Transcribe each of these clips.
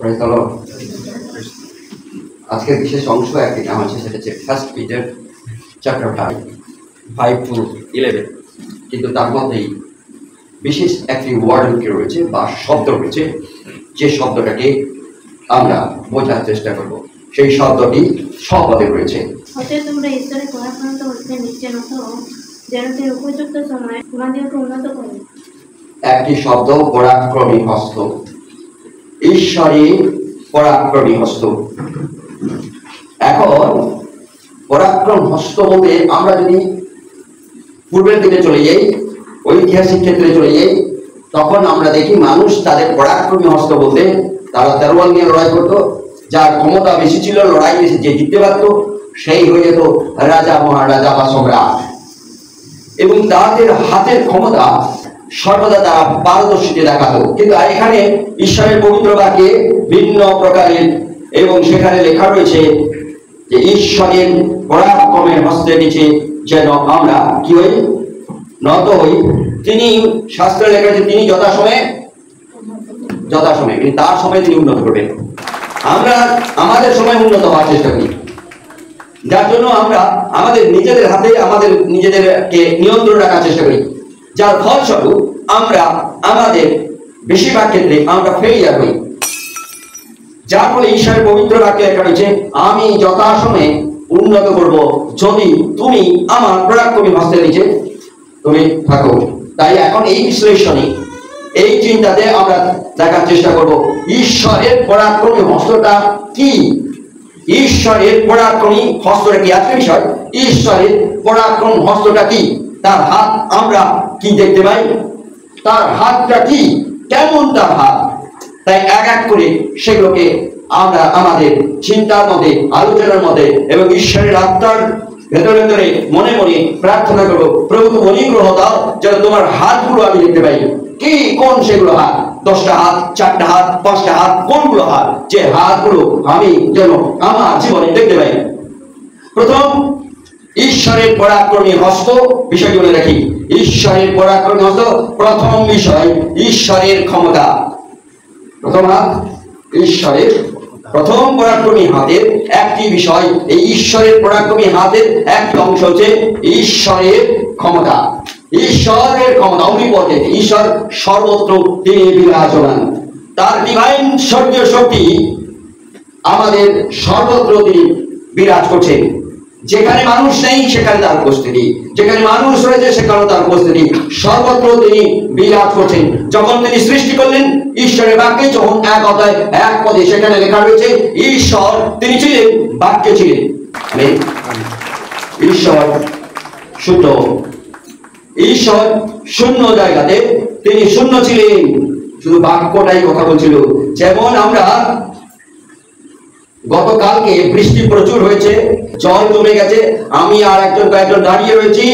Praise the Lord. আজকের বিশেষ অংশ একটি নাম আছে, সেটা হচ্ছে 1 Peter chapter 5 to 11। কিন্তু তার মধ্যেই বিশেষ একটি ওয়ার্ড রয়েছে বা শব্দ রয়েছে, যে শব্দটাকে আমরা বোঝার চেষ্টা করব। সেই শব্দটি শপথে রয়েছে। তোমরা ঈশ্বরের পরাক্রান্ত হতে নিশ্চয়ত যেন তিনি উপযুক্ত সময়ে তোমাদেরকে উন্নত করেন। একটি শব্দ পরাক্রমী হস্ত, ঈশ্বরের পরাক্রমী হস্ত। এখন পরাক্রম হস্ত বলতে আমরা যদি পূর্বের দিকে চলে যাই, ঐতিহাসিক ক্ষেত্রে চলে যাই, তখন আমরা দেখি মানুষ তাদের পরাক্রমী হস্ত বলতে তারা তরোয়াল নিয়ে লড়াই করতো। যার ক্ষমতা বেশি ছিল, লড়াই বেশি যে জিততে পারত, সেই হয়ে যেত রাজা, মহারাজা বা সম্রাট। এবং তাদের হাতের ক্ষমতা সর্বদা তারা পারদর্শিতা দেখাতো। কিন্তু এখানে ঈশ্বরের পবিত্র বাক্যে ভিন্ন প্রকারের, এবং সেখানে লেখা রয়েছে যে ঈশ্বরের পরাক্রমের হস্তের নিচে যেন আমরা কি হই, নত হই। তিনি শাস্ত্রে লেখা আছে তিনি যথাসময়ে কিন্তু তার সময় তিনি উন্নত করবেন। আমরা আমাদের সময় উন্নত হওয়ার চেষ্টা করি, যার জন্য আমরা আমাদের নিজেদের হাতে আমাদের নিজেদেরকে নিয়ন্ত্রণ রাখার চেষ্টা করি, যার ফলস্বরূপ আমরা আমাদের বেশিরভাগ ক্ষেত্রে আমরা ফেলিয়ার হই। যার ফলে ঈশ্বরের পবিত্র বাক্যে লেখা রয়েছে আমি যথাসময়ে উন্নত করব যদি তুমি আমার পরাক্রমী হস্তের নিচে তুমি থাকো। তাই এখন এই বিশ্লেষণে, এই চিন্তাতে আমরা দেখার চেষ্টা করব ঈশ্বরের পরাক্রমী হস্তটা কি। ঈশ্বরের পরাক্রমী হস্তটা কি? আজকের বিষয় ঈশ্বরের পরাক্রম হস্তটা কি। তার হাত আমরা কি দেখতে পাই, তার হাতটা কি, কেমন তার হাত। তাই এক এক করে সেগুলোকে আমরা আমাদের চিন্তার মধ্যে, আলোচনার মধ্যে এবং ঈশ্বরের আত্মার ভেতরে ভেতরে মনে মনে প্রার্থনা করবো, প্রভু তুমি অনুগ্রহ দাও যেন তোমার হাতগুলো আমি দেখতে পাই। কি কোন সেগুলো হাত? 10টা হাত, 4টা হাত, 5টা হাত, কোনগুলো হাত? যে হাতগুলো আমি যেন আমার জীবনে দেখতে পাই। প্রথম, ঈশ্বরের পরাক্রমী হস্ত বিষয়টি বলে রাখি। ঈশ্বরের পরাক্রমী হস্ত, প্রথম বিষয় ঈশ্বরের ক্ষমতা। প্রথম হাত ঈশ্বরের, প্রথম পরাক্রমী হাতের একটি বিষয়, এই ঈশ্বরের পরাক্রমী হাতের একটি অংশ হচ্ছে ঈশ্বরের ক্ষমতা। ঈশ্বরের ক্ষমতা অমনিপটেন্ট, ঈশ্বর সর্বত্র তিনি বিরাজমান। তার ডিভাইন স্বর্গীয় শক্তি আমাদের সর্বত্র তিনি বিরাজ করছেন। যেখানে মানুষ নেই সেখানে তার উপস্থিতি, যেখানে মানুষ রয়েছে সেখানে তার উপস্থিতি, সর্বত্র তিনি বিরাজ করছেন। যখন তিনি সৃষ্টি করলেন, ঈশ্বরের বাক্যে যখন এক অধ্যায় 1 পদে সেখানে লেখা রয়েছে ঈশ্বর তিনি ছিলেন, বাক্যে ছিলেন। ঈশ্বর শূন্য, ঈশ্বর শূন্য জায়গাতে তিনি শূন্য ছিলেন, শুধু বাক্যটাই কথা বলছিল। যেমন আমরা গতকালকে বৃষ্টি প্রচুর হয়েছে, জল জমে গেছে, আমি আর কয়েকজন দাঁড়িয়ে রয়েছি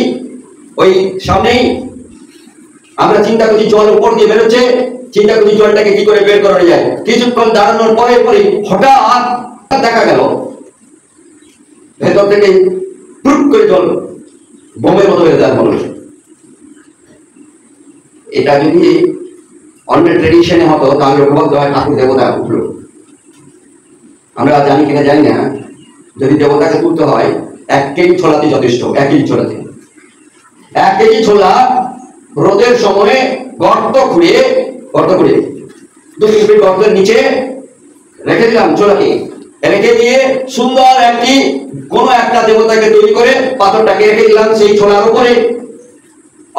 ওই সামনেই। আমরা চিন্তা করছি জল উপর দিয়ে বেরোচ্ছে, চিন্তা করছি জলটাকে কি করে বের করা যায়। কিছুক্ষণ দাঁড়ানোর পরে হঠাৎ দেখা গেল ভেতর থেকে টুক করে জল বোমের মতো হয়ে যায়। বলো, এটা যদি অন্য ট্রেডিশনে হতো তাহলে ঠাকুর দেবতা উঠলো। আমরা জানি কিনা জানি না, যদি দেবতাকে তুলতে হয় 1 কেজি ছোলাতে যথেষ্ট। 1 কেজি ছোলাতে 1 কেজি ছোলা রোদের সময়ে গর্ত খুঁড়ে 2 ফিট গর্তের নিচে রেখে দিলাম ছোলাকে, রেখে দিয়ে সুন্দর একটি কোন একটা দেবতাকে তৈরি করে পাথরটাকে রেখে দিলাম সেই ছোলার উপরে,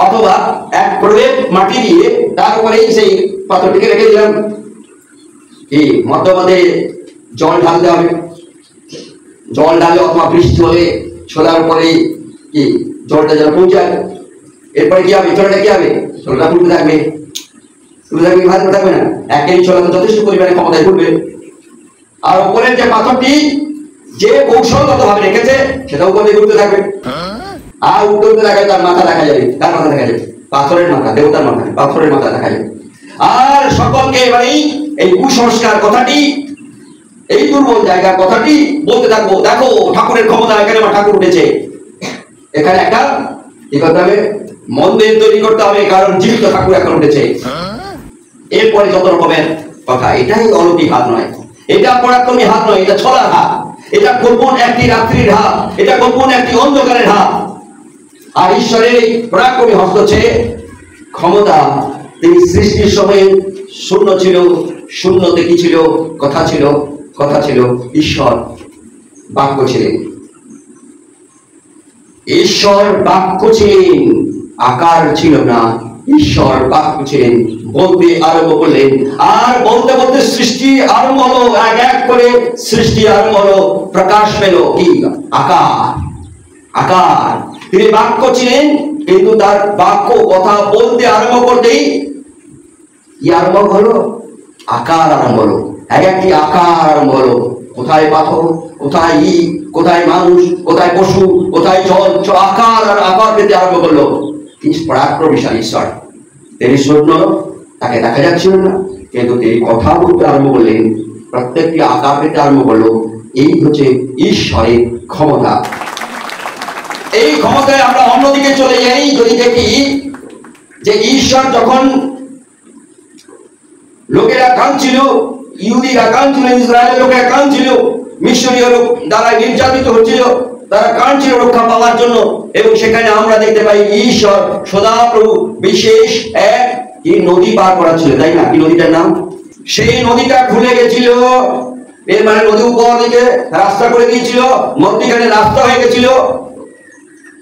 অথবা এক প্রলেপ মাটি দিয়ে তার উপরেই সেই পাথরটিকে রেখে দিলাম। কি মধ্যে জল ঢালতে হবে, জল ঢালে অথবা বৃষ্টি হলে ছোলার উপরে কি জলটা যেন পৌঁছায়। এরপরে কি হবে? ছোলাটা কি হবে? ছোলাটা ফুলতে থাকবে, ভালো থাকবে না। 1 কেজি ছোলা তো যথেষ্ট পরিমাণে ক্ষমতায় ফুলবে। আর উপরের যে পাথরটি যে কৌশলগত ভাবে রেখেছে সেটা উপরে ঘুরতে থাকবে, আর উঠতে থাকবে। তার মাথা দেখা যাবে, তার মাথা দেখা যাবে, পাথরের মাথা, দেবতার মাথা, পাথরের মাথা দেখা যাবে। আর সকলকে এবারেই এই কুসংস্কার কথাটি, এই দুর্বল জায়গার কথাটি বলতে থাকবো। দেখো ঠাকুরের ক্ষমতা, এখানে আমার ঠাকুর উঠেছে। এখানে একটা কি করতে হবে? মন্দির তৈরি করতে হবে, কারণ জীবিত ঠাকুর এখন উঠেছে। এরপরে যত রকমের কথা। এটাই অলৌকিক হাত নয়, এটা পরাক্রমী হাত নয়, এটা ছলার হাত, এটা গোপন একটি রাত্রির হাত, এটা গোপন একটি অন্ধকারের হাত। আর ঈশ্বরের এই পরাক্রমী হস্ত হচ্ছে ক্ষমতা। তিনি সৃষ্টির সময়ে শূন্য ছিল, শূন্যতে কি ছিল? কথা ছিল, কথা ছিল ঈশ্বর, বাক্য ছিলেন। ঈশ্বর বাক্য ছিলেন, আকার ছিল না, ঈশ্বর বাক্য ছিলেন। বলতে আরম্ভ করলেন, আর বলতে বলতে সৃষ্টি আরম্ভ হলো, এক এক করে সৃষ্টি আরম্ভ হলো, প্রকাশ পেল কি? আকার, আকার। তিনি বাক্য ছিলেন, কিন্তু তার বাক্য কথা বলতে আরম্ভ করতেই কি আরম্ভ হলো? আকার আরম্ভ হলো, এক একটি আকার আরম্ভ হলো। কোথায় পাথর, কোথায় ইট, কোথায় মানুষ, কোথায় পশু, কোথায় জল, আকার আর আকার পেতে আরম্ভ করলো। তিনি পরাক্রমশালী ঈশ্বর, তিনি শূন্য, তাকে দেখা যাচ্ছিল না, কিন্তু তিনি কথা বলতে আরম্ভ করলেন, প্রত্যেকটি আকার পেতে আরম্ভ করলো। এই হচ্ছে ঈশ্বরের ক্ষমতা। এই ক্ষমতায় আমরা অন্যদিকে চলে যাই, যদি দেখি যে ঈশ্বর যখন লোকেরা কাঁদছিল, ইহুদিরা কাঁদছিল, ইসরায়েলের লোকেরা কাঁদছিল, মিশরীয় লোক দ্বারা নির্যাতিত হচ্ছিল, তারা কাঁদছিল রক্ষা পাওয়ার জন্য। এবং সেখানে আমরা দেখতে পাই ঈশ্বর সদাপ্রভু বিশেষ এক নদী পার করাচ্ছিল, তাই না? কি নদীটার নাম? সেই নদীটা খুলে গেছিল, এর মানে নদী উপর দিকে রাস্তা করে দিয়েছিল, মধ্যখানে রাস্তা হয়ে গেছিল,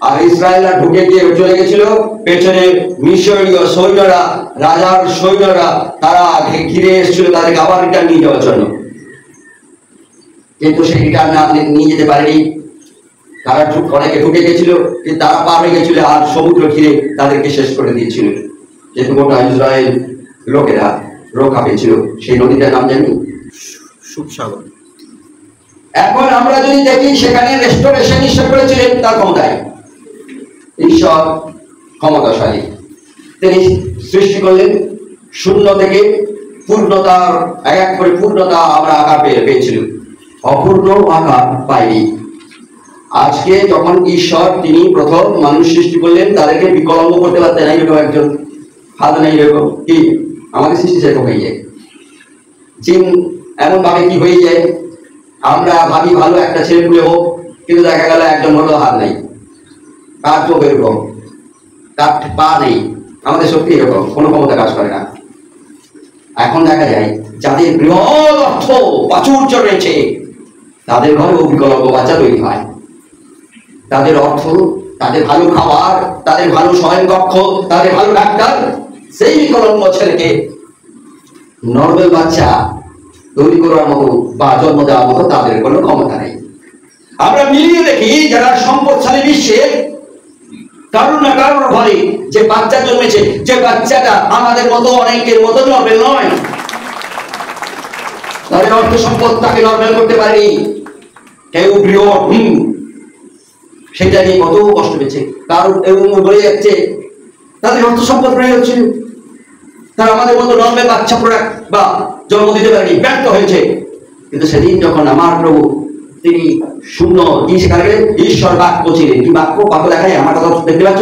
আর ইসরায়েলরা ঢুকে গিয়ে চলে গেছিল। পেছনে মিশরীয় সৈন্যরা, রাজার সৈন্যরা, তারা ঘিরে এসেছিল তাদেরকে আবার রিটার্ন নিয়ে যাওয়ার জন্য, কিন্তু সেই রিটার্ন নিয়ে যেতে পারেনি। তারা অনেকে ঢুকে গেছিল, কিন্তু তারা পার হয়ে গেছিল, আর সমুদ্র ঘিরে তাদেরকে শেষ করে দিয়েছিল। যেহেতু গোটা ইসরায়েল লোকেরা রক্ষা পেয়েছিল। সেই নদীটার নাম জানি সুপসাগর। এখন আমরা যদি দেখি, সেখানে রেস্টোরেশন ঈশ্বর করেছিলেন তার ক্ষমতায়। ঈশ্বর ক্ষমতাশালী, তিনি সৃষ্টি করলেন শূন্য থেকে পূর্ণতার এক এক করে পূর্ণতা আমরা আকার পেয়েছিলাম, অপূর্ণ আকার পাইনি। আজকে যখন ঈশ্বর তিনি প্রথম মানুষ সৃষ্টি করলেন, তাদেরকে বিকলাঙ্গ করতে পারতেন না, এরকম একজন হাত নাই, এরকম কি আমাদের সৃষ্টি সেরকম হয়ে যায়। জিন এমন ভাবে কি হয়ে যায়, আমরা ভাবি ভালো একটা ছেলে পুলে হোক, কিন্তু দেখা গেল একজন হলো হাত নাই, তার চোখ এরকম, তার পা নেই। আমাদের সত্যি এরকম, কোনো ক্ষমতা কাজ করে না। এখন দেখা যায় যাদের বৃহৎ অর্থ প্রাচুর্য রয়েছে, তাদের ঘরেও বিকলাঙ্গ বাচ্চা তৈরি হয়। তাদের অর্থ, তাদের ভালো খাবার, তাদের ভালো শয়নকক্ষ, তাদের ভালো ডাক্তার, সেই বিকলাঙ্গ ছেলেকে নর্মাল বাচ্চা তৈরি করার মতো বা জন্ম দেওয়ার মতো তাদের কোনো ক্ষমতা নেই। আমরা মিলিয়ে দেখি, যারা সম্পদশালী বিশ্বে কারণ না কারোর ঘরে যে বাচ্চা জন্মেছে, যে বাচ্চাটা আমাদের মতো অনেকের মতো নর্মাল নয়, তাদের অর্থ সম্পদ তাকে নর্মাল করতে পারেনি। কেউ বৃহৎ, সেটা নিয়ে কত কষ্ট পেয়েছে, কারণ বলে যাচ্ছে তাদের অর্থ সম্পদ প্রয়োগ হচ্ছে, তারা আমাদের মতো নর্মাল বাচ্চা বা জন্ম দিতে পারেনি, ব্যর্থ হয়েছে। কিন্তু সেদিন যখন আমার প্রভু তিনি শূন্য কি সেখানে ঈশ্বর বাক্য ছিলেন। কি বাক্য? বাক্য দেখা যায়? আমার কথা দেখতে পাচ্ছ?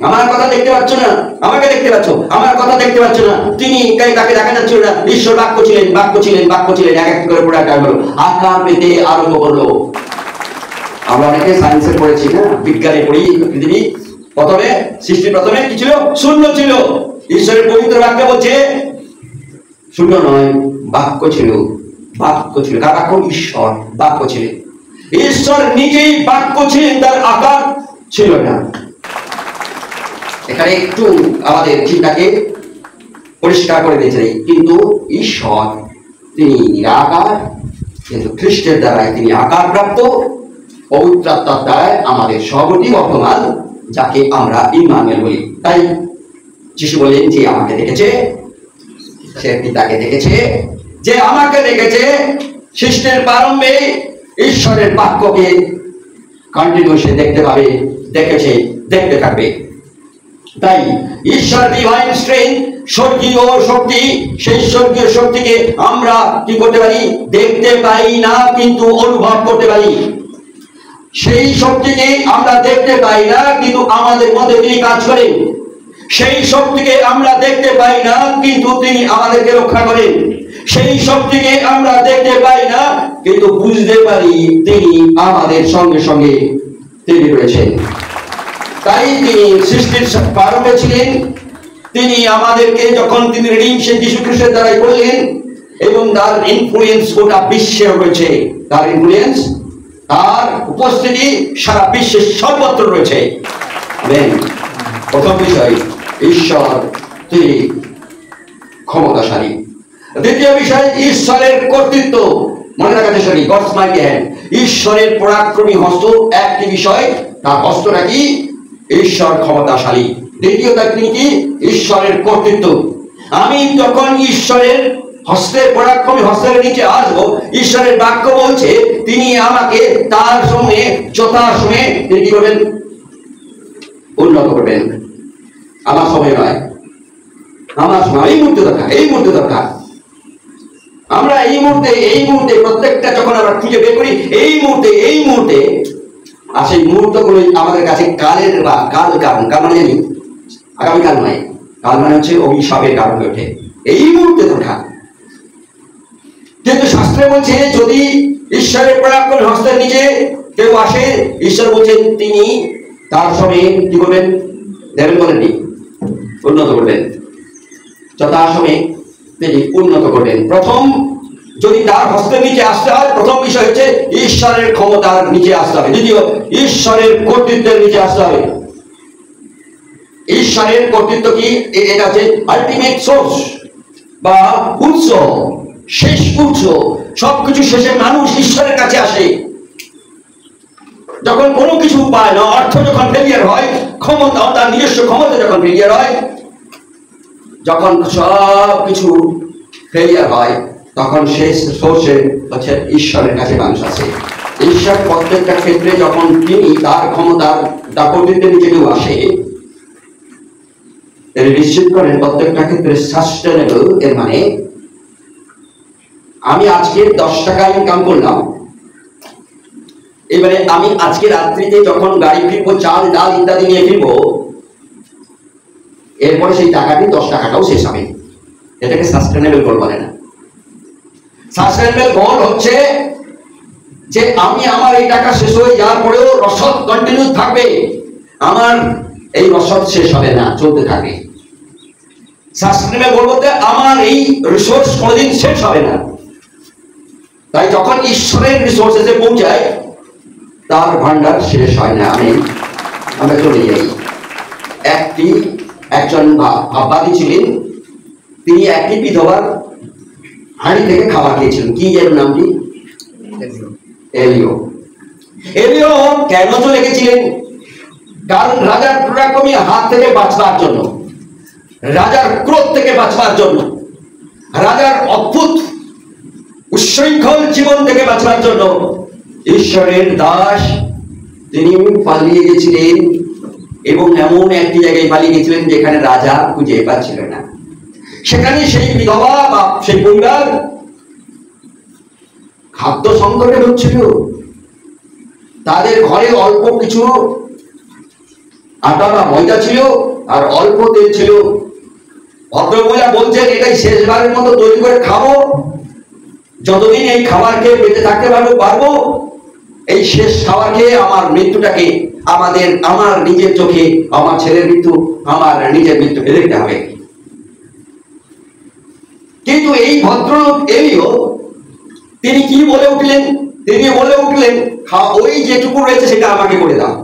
আমার কথা দেখতে পাচ্ছ না? আমাকে দেখতে পাচ্ছ? আমার কথা দেখতে পাচ্ছ না? তিনি তাকে দেখা যাচ্ছিল না। ঈশ্বর বাক্য ছিলেন, বাক্য ছিলেন, বাক্য ছিলেন, এক এক করে পুরো আকার হলো, আকার পেতে আরম্ভ করলো। আমরা অনেকে সায়েন্সে পড়েছি না, বিজ্ঞানে পড়ি, পৃথিবী প্রথমে সৃষ্টি প্রথমে কি ছিল? শূন্য ছিল। ঈশ্বরের পবিত্র বাক্য বলছে শূন্য নয়, বাক্য ছিল, বাক্য ছিল। কার বাক্য? ঈশ্বর বাক্য ছিলেন। ঈশ্বর নিজেই বাক্য ছিলেন, তার আকার ছিল না। এখানে একটু আমাদের চিন্তাকে পরিষ্কার করে দিতে চাই। কিন্তু ঈশ্বর তিনি নিরাকার, কিন্তু খ্রিস্টের দ্বারাই তিনি আকার প্রাপ্ত, পবিত্র আত্মার দ্বারাই আমাদের সহবর্তী বর্তমান, যাকে আমরা ইম্মানুয়েল বলি। তাই যিশু বলেন, যে আমাকে দেখেছে সে পিতাকে দেখেছে, যে আমাকে দেখেছে সৃষ্টির প্রারম্ভে ঈশ্বরের বাক্যকে কন্টিনিউসলি দেখতে পাবে, দেখেছে, দেখতে থাকবে। তাই ঈশ্বর ডিভাইন স্ট্রেংথ, স্বর্গীয় শক্তি, সেই স্বর্গীয় শক্তিকে আমরা কি করতে পারি? দেখতে পাই না, কিন্তু অনুভব করতে পারি। সেই শক্তিকে আমরা দেখতে পাই না, কিন্তু আমাদের মধ্যে তিনি কাজ করেন। সেই শক্তিকে আমরা দেখতে পাই না, কিন্তু তিনি আমাদেরকে রক্ষা করেন। সেই শক্তিকে আমরা দেখতে পাই না, কিন্তু বুঝতে পারি তিনি আমাদের সঙ্গে সঙ্গে তিনি রয়েছেন। তাই তিনি সৃষ্টির প্রারম্ভে ছিলেন। তিনি আমাদেরকে যখন তিনি রিডিমশন যীশু খ্রিস্টের দ্বারাই করলেন, এবং তার ইনফ্লুয়েন্স গোটা বিশ্বে রয়েছে। তার ইনফ্লুয়েন্স, তার উপস্থিতি সারা বিশ্বের সর্বত্র রয়েছে। আমেন। প্রথম বিষয়, ঈশ্বর তিনি ক্ষমতাশালী। দ্বিতীয় বিষয়, ঈশ্বরের কর্তৃত্ব। মনে রাখা চেষ্টা করি, গডস মাইটি হ্যান্ড। ঈশ্বরের পরাক্রমী হস্ত একটি বিষয়, তার হস্তটা কি? ঈশ্বর ক্ষমতাশালী। দ্বিতীয়টা তিনি কি? ঈশ্বরের কর্তৃত্ব। আমি যখন ঈশ্বরের হস্তের পরাক্রমী হস্তের নিচে আসবো, ঈশ্বরের বাক্য বলছে তিনি আমাকে তার সময়ে যথাসময়ে তিনি কি করবেন? উন্নত করবেন। আমার সময় নয়, আমার সময় এই মুহূর্তে দরকার, এই মুহূর্তে দরকার। আমরা এই মুহূর্তে প্রত্যেকটা যখন আমরা খুঁজে বের করি, এই মুহূর্তে আর সেই মুহূর্তগুলো আমাদের কাছে কালের বা কাল মানে জানি আগামীকাল নয়, কাল মানে হচ্ছে অভিশাপের কারণ হয়ে ওঠে। এই মুহূর্তে দরকার। কিন্তু শাস্ত্রে বলছে যদি ঈশ্বরের পরাক্রমী হস্তের নিচে কেউ আসে, ঈশ্বর বলছেন তিনি তার সময়ে কি করবেন? দেবেন বলেননি, উন্নত করবেন। যথাসময়ে তিনি উন্নত করবেন। প্রথম যদি তার হস্তের নিচে আসতে হয়, প্রথম বিষয় হচ্ছে ঈশ্বরের ক্ষমতার নিচে আসতে হবে। দ্বিতীয়, ঈশ্বরের কর্তৃত্বের নিচে আসতে হবে। ঈশ্বরের কর্তৃত্ব কি? এটা হচ্ছে আলটিমেট সোর্স বা উৎস, শেষ উৎস। সবকিছু শেষে মানুষ ঈশ্বরের কাছে আসে। যখন কোনো কিছু পায় না, অর্থ যখন ফেলিয়ার হয়, ক্ষমতা, তার নিজস্ব ক্ষমতা যখন ফেলিয়ার হয়, যখন সব কিছু ফেলিয়ার হয়, তখন শেষ সোর্সে হচ্ছে ঈশ্বরের কাছে মানুষ আছে। ঈশ্বর প্রত্যেকটা ক্ষেত্রে যখন তিনি তার ক্ষমতার তার কর্তৃত্বের নিচে কেউ আসে, তিনি নিশ্চিত করেন প্রত্যেকটা ক্ষেত্রে সাস্টেনেবল। এর মানে আমি আজকে 10 টাকা ইনকাম করলাম, এবারে আমি আজকে রাত্রিতে যখন গাড়ি ফিরবো, চাল ডাল ইত্যাদি নিয়ে ফিরবো, এরপরে সেই টাকাটি 10 টাকাটাও শেষ হবে। এটাকে সাস্টেনেবল গোল বলে না। সাস্টেনেবল গোল হচ্ছে যে আমি আমার এই টাকা শেষ হয়ে যাওয়ার পরেও রসদ কন্টিনিউ থাকবে, আমার এই রসদ শেষ হবে না, চলতে থাকে। সাস্টেনেবল গোল বলতে আমার এই রিসোর্স কোনোদিন শেষ হবে না। তাই যখন ঈশ্বরের রিসোর্সে পৌঁছায়, তার ভান্ডার শেষ হয় না। আমরা চলে যাই। একজন ভাববাদী ছিলেন, তিনি একটি বিধবার হাঁড়ি থেকে খাবার খেয়েছিলেন। কি যেন নামটি? এলিও। এলিও কেন চলে গেছিলেন? কারণ রাজার পরাক্রমী হাত থেকে বাঁচবার জন্য, রাজার ক্রোধ থেকে বাঁচবার জন্য, রাজার অদ্ভুত উচ্ছৃঙ্খল জীবন থেকে বাঁচবার জন্য ঈশ্বরের দাস তিনি পালিয়ে গেছিলেন, এবং এমন একটি জায়গায় পালিয়ে গেছিলেন যেখানে রাজা খুঁজে পাচ্ছিল না। সেখানে সেই বিধবা বা সেই পরিবার খাদ্য সংকটে হচ্ছিল। তাদের ঘরে অল্প কিছু আটা বা ময়দা ছিল আর অল্প তেল ছিল। ভদ্রমহিলা বলছেন এটাই শেষবারের মতো তৈরি করে খাবো, যতদিন এই খাবার খেয়ে বেঁচে থাকতে পারবো, এই শেষ খাবার খেয়ে আমার মৃত্যুটাকে আমার নিজের চোখে আমার ছেলের মৃত্যু, আমার নিজের মৃত্যুকে দেখতে হবে। কিন্তু এই ভদ্রলোক এলিও তিনি কি বলে উঠলেন? তিনি বলে উঠলেন, ওই যেটুকু রয়েছে সেটা আমাকে করে দাও।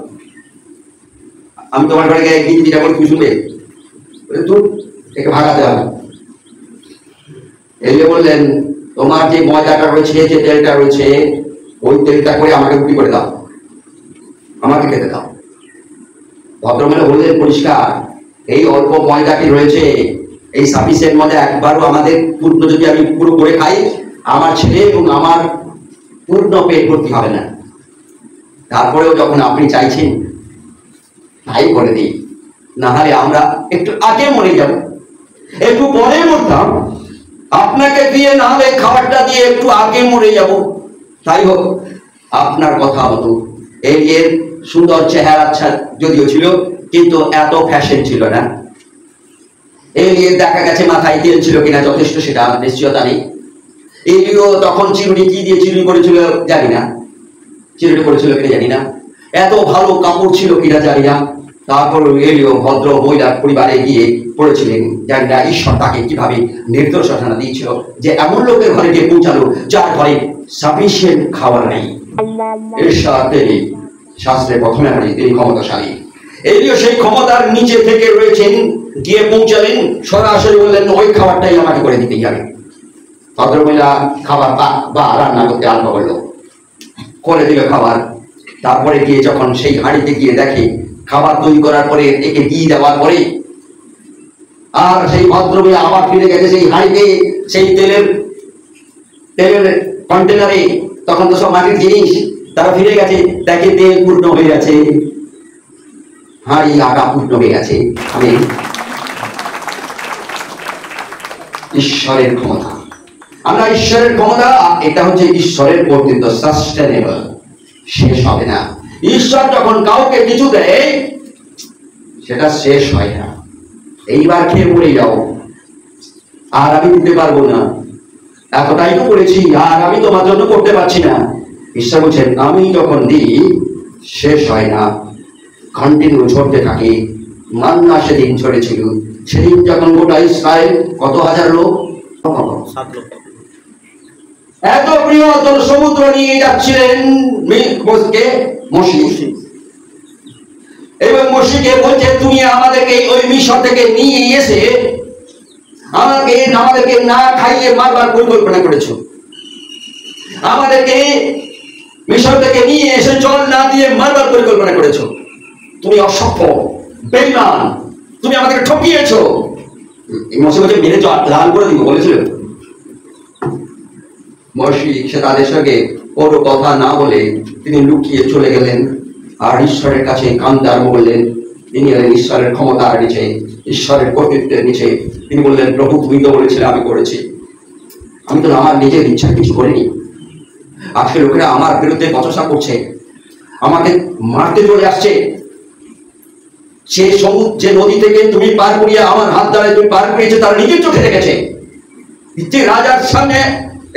আমি তোমার ঘরে গিয়ে যেটা বলি তুমি শুনবে, তুই একে ভাগাতে হবে। এলিও বললেন, তোমার যে ময়দাটা রয়েছে, যে তেলটা রয়েছে, ওই তেলটা করে আমাকে রুটি করে দাও, আমাকে খেতে দাও। ভদ্রমহিলা বললেন পরিষ্কার, এই অল্প ময়দাটি রয়েছে, এই সাফিসিয়েন্ট মধ্যে একবারও আমাদের পূর্ণ যদি আমি পুরো করে খাই, আমার ছেলে এবং আমার পূর্ণ পেট ভর্তি হবে না। তারপরেও যখন আপনি চাইছেন তাই করে দিই, না হলে আমরা একটু আগে মরে যাব, একটু পরে মরতাম, আপনাকে দিয়ে না হলে খাবারটা দিয়ে একটু আগে মরে যাব। তাই হোক, আপনার কথা মতো। এর সুন্দর চেহারা যদিও ছিল, কিন্তু এত ফ্যাশন ছিল না। এলিয়ের দেখা গেছে মাথায় তেল ছিল কিনা যথেষ্ট সেটা নিশ্চয়তা নেই। এলিও তখন চিরুনি কি দিয়ে চিরুনি করেছিল জানি না, চিরুনি করেছিল কিনা জানি না, এত ভালো কাপড় ছিল কিনা জানি না। তারপর এলিও ভদ্র মহিলার পরিবারে গিয়ে পড়েছিলেন, জানি না ঈশ্বর তাকে কিভাবে নির্দোষ ঘোষণা দিয়েছিল যে এমন লোকের ঘরে গিয়ে পৌঁছালো যার ঘরে সাফিসিয়েন্ট খাবার নেই। ঈশ্বর তিনি শাস্ত্রে প্রথমে বলি তিনি ক্ষমতাশালী। এলিও সেই ক্ষমতার নিচে থেকে রয়েছেন, গিয়ে পৌঁছালেন, সরাসরি বললেন ওই খাবারটাই আমাকে করে দিতেই হবে। ভদ্রমহিলা খাবার পাক বা রান্না করতে আরম্ভ করলো, করে দিল খাবার। তারপরে গিয়ে যখন সেই হাঁড়িতে গিয়ে দেখে খাবার তৈরি করার পরে একে দিয়ে দেওয়ার পরে, আর সেই ভদ্রমহিলা আবার ফিরে গেছে সেই হাঁড়িতে, সেই তেলের কন্টেনারে, তখন তো সব মাটির জিনিস, তারা ফিরে গেছে, দেখে তেল পূর্ণ হয়ে গেছে, হাঁড়ি আটা পূর্ণ হয়ে গেছে। আমি ঈশ্বরের ক্ষমতা, আমরা ঈশ্বরের ক্ষমতা, এটা হচ্ছে ঈশ্বরের কর্তৃত্ব, সাস্টেনেবল, শেষ হবে না। ঈশ্বর যখন কাউকে কিছু দেয় সেটা শেষ হয় না। এইবার খেয়ে মরে যাও, আর আমি দিতে পারবো না, এতটাই তো করেছি, আর আমি তোমার জন্য করতে পারছি না। ঈশ্বর বলছেন আমি যখন দিই শেষ হয় না, কন্টিনিউ ঝরতে থাকে। মান্না সেদিন ঝরেছিল, সেদিন যখন গোটা ইসরায়েল কত হাজার লোক, 7 লক্ষ। এত বৃহত্তর সমুদ্র নিয়ে যাচ্ছিলেন মসি, এবং মসিকে বলছে তুমি আমাদেরকে ওই মিশর থেকে নিয়ে এসে আমাদেরকে না খাইয়ে মারবার পরিকল্পনা করেছো, আমাদেরকে মিশর থেকে নিয়ে এসে জল না দিয়ে মারবার পরিকল্পনা করেছো, তুমি অসভ্য বেঈমান, তুমি আমাদেরকে ঠকিয়েছো। মসি বলছে মেরে লাল করে দিব বলেছিল। মসি সে তাদের সঙ্গে কোনো কথা না বলে তিনি লুকিয়ে চলে গেলেন, আর ঈশ্বরের কাছে কান্দে আরম্ভ করলেন। তিনি এলেন ঈশ্বরের ক্ষমতার নিচে, ঈশ্বরের কর্তৃত্বের নিচে। তিনি বললেন প্রভু তুমি তো বলেছিলে আমি করেছি, আমি তো আমার নিজের ইচ্ছা কিছু করিনি। আজকে লোকেরা আমার বিরুদ্ধে বচসা করছে, আমাকে মারতে চলে আসছে। যে নদী থেকে তুমি পার করিয়ে আমার হাত দ্বারা তুমি পার করিয়েছে তারা নিজের চোখে দেখেছে। যে রাজার সামনে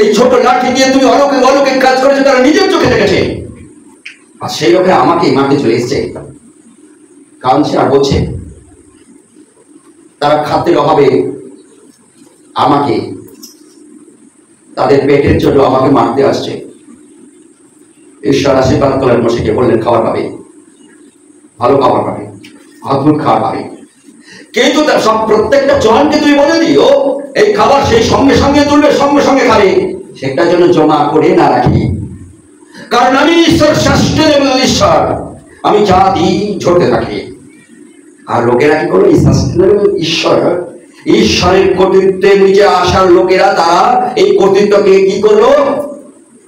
এই ছোট লাঠি দিয়ে তুমি অলৌকিক অলৌকিক কাজ করেছো তারা নিজের চোখে দেখেছে, আর সেই লোকেরা আমাকে মারতে চলে এসছে। কাঁদছে আর বলছে তারা খাদ্যের অভাবে আমাকে, তাদের পেটের জন্য আমাকে মারতে আসছে। ঈশ্বর আশীর্বাদ করলেন, মসিকে বললেন খাবার পাবে, ভালো খাবার পাবে, অদ্ভুত খাবার পাবে, কিন্তু তার সব প্রত্যেকটা জনকে তুমি বলে দিও এই খাবার সেই সঙ্গে সঙ্গে তুলবে, সঙ্গে সঙ্গে খাবে, সেটার জন্য জমা করে না রাখি। কারণ আমি ঈশ্বর, সাস্টেনেবল ঈশ্বর, আমি যা দিই ঝরতে থাকি। আর লোকেরা কি করলো, সাস্টেনেবল ঈশ্বর, ঈশ্বরের কর্তৃত্বের নিচে আসার লোকেরা তারা এই কর্তৃত্বকে কি করলো,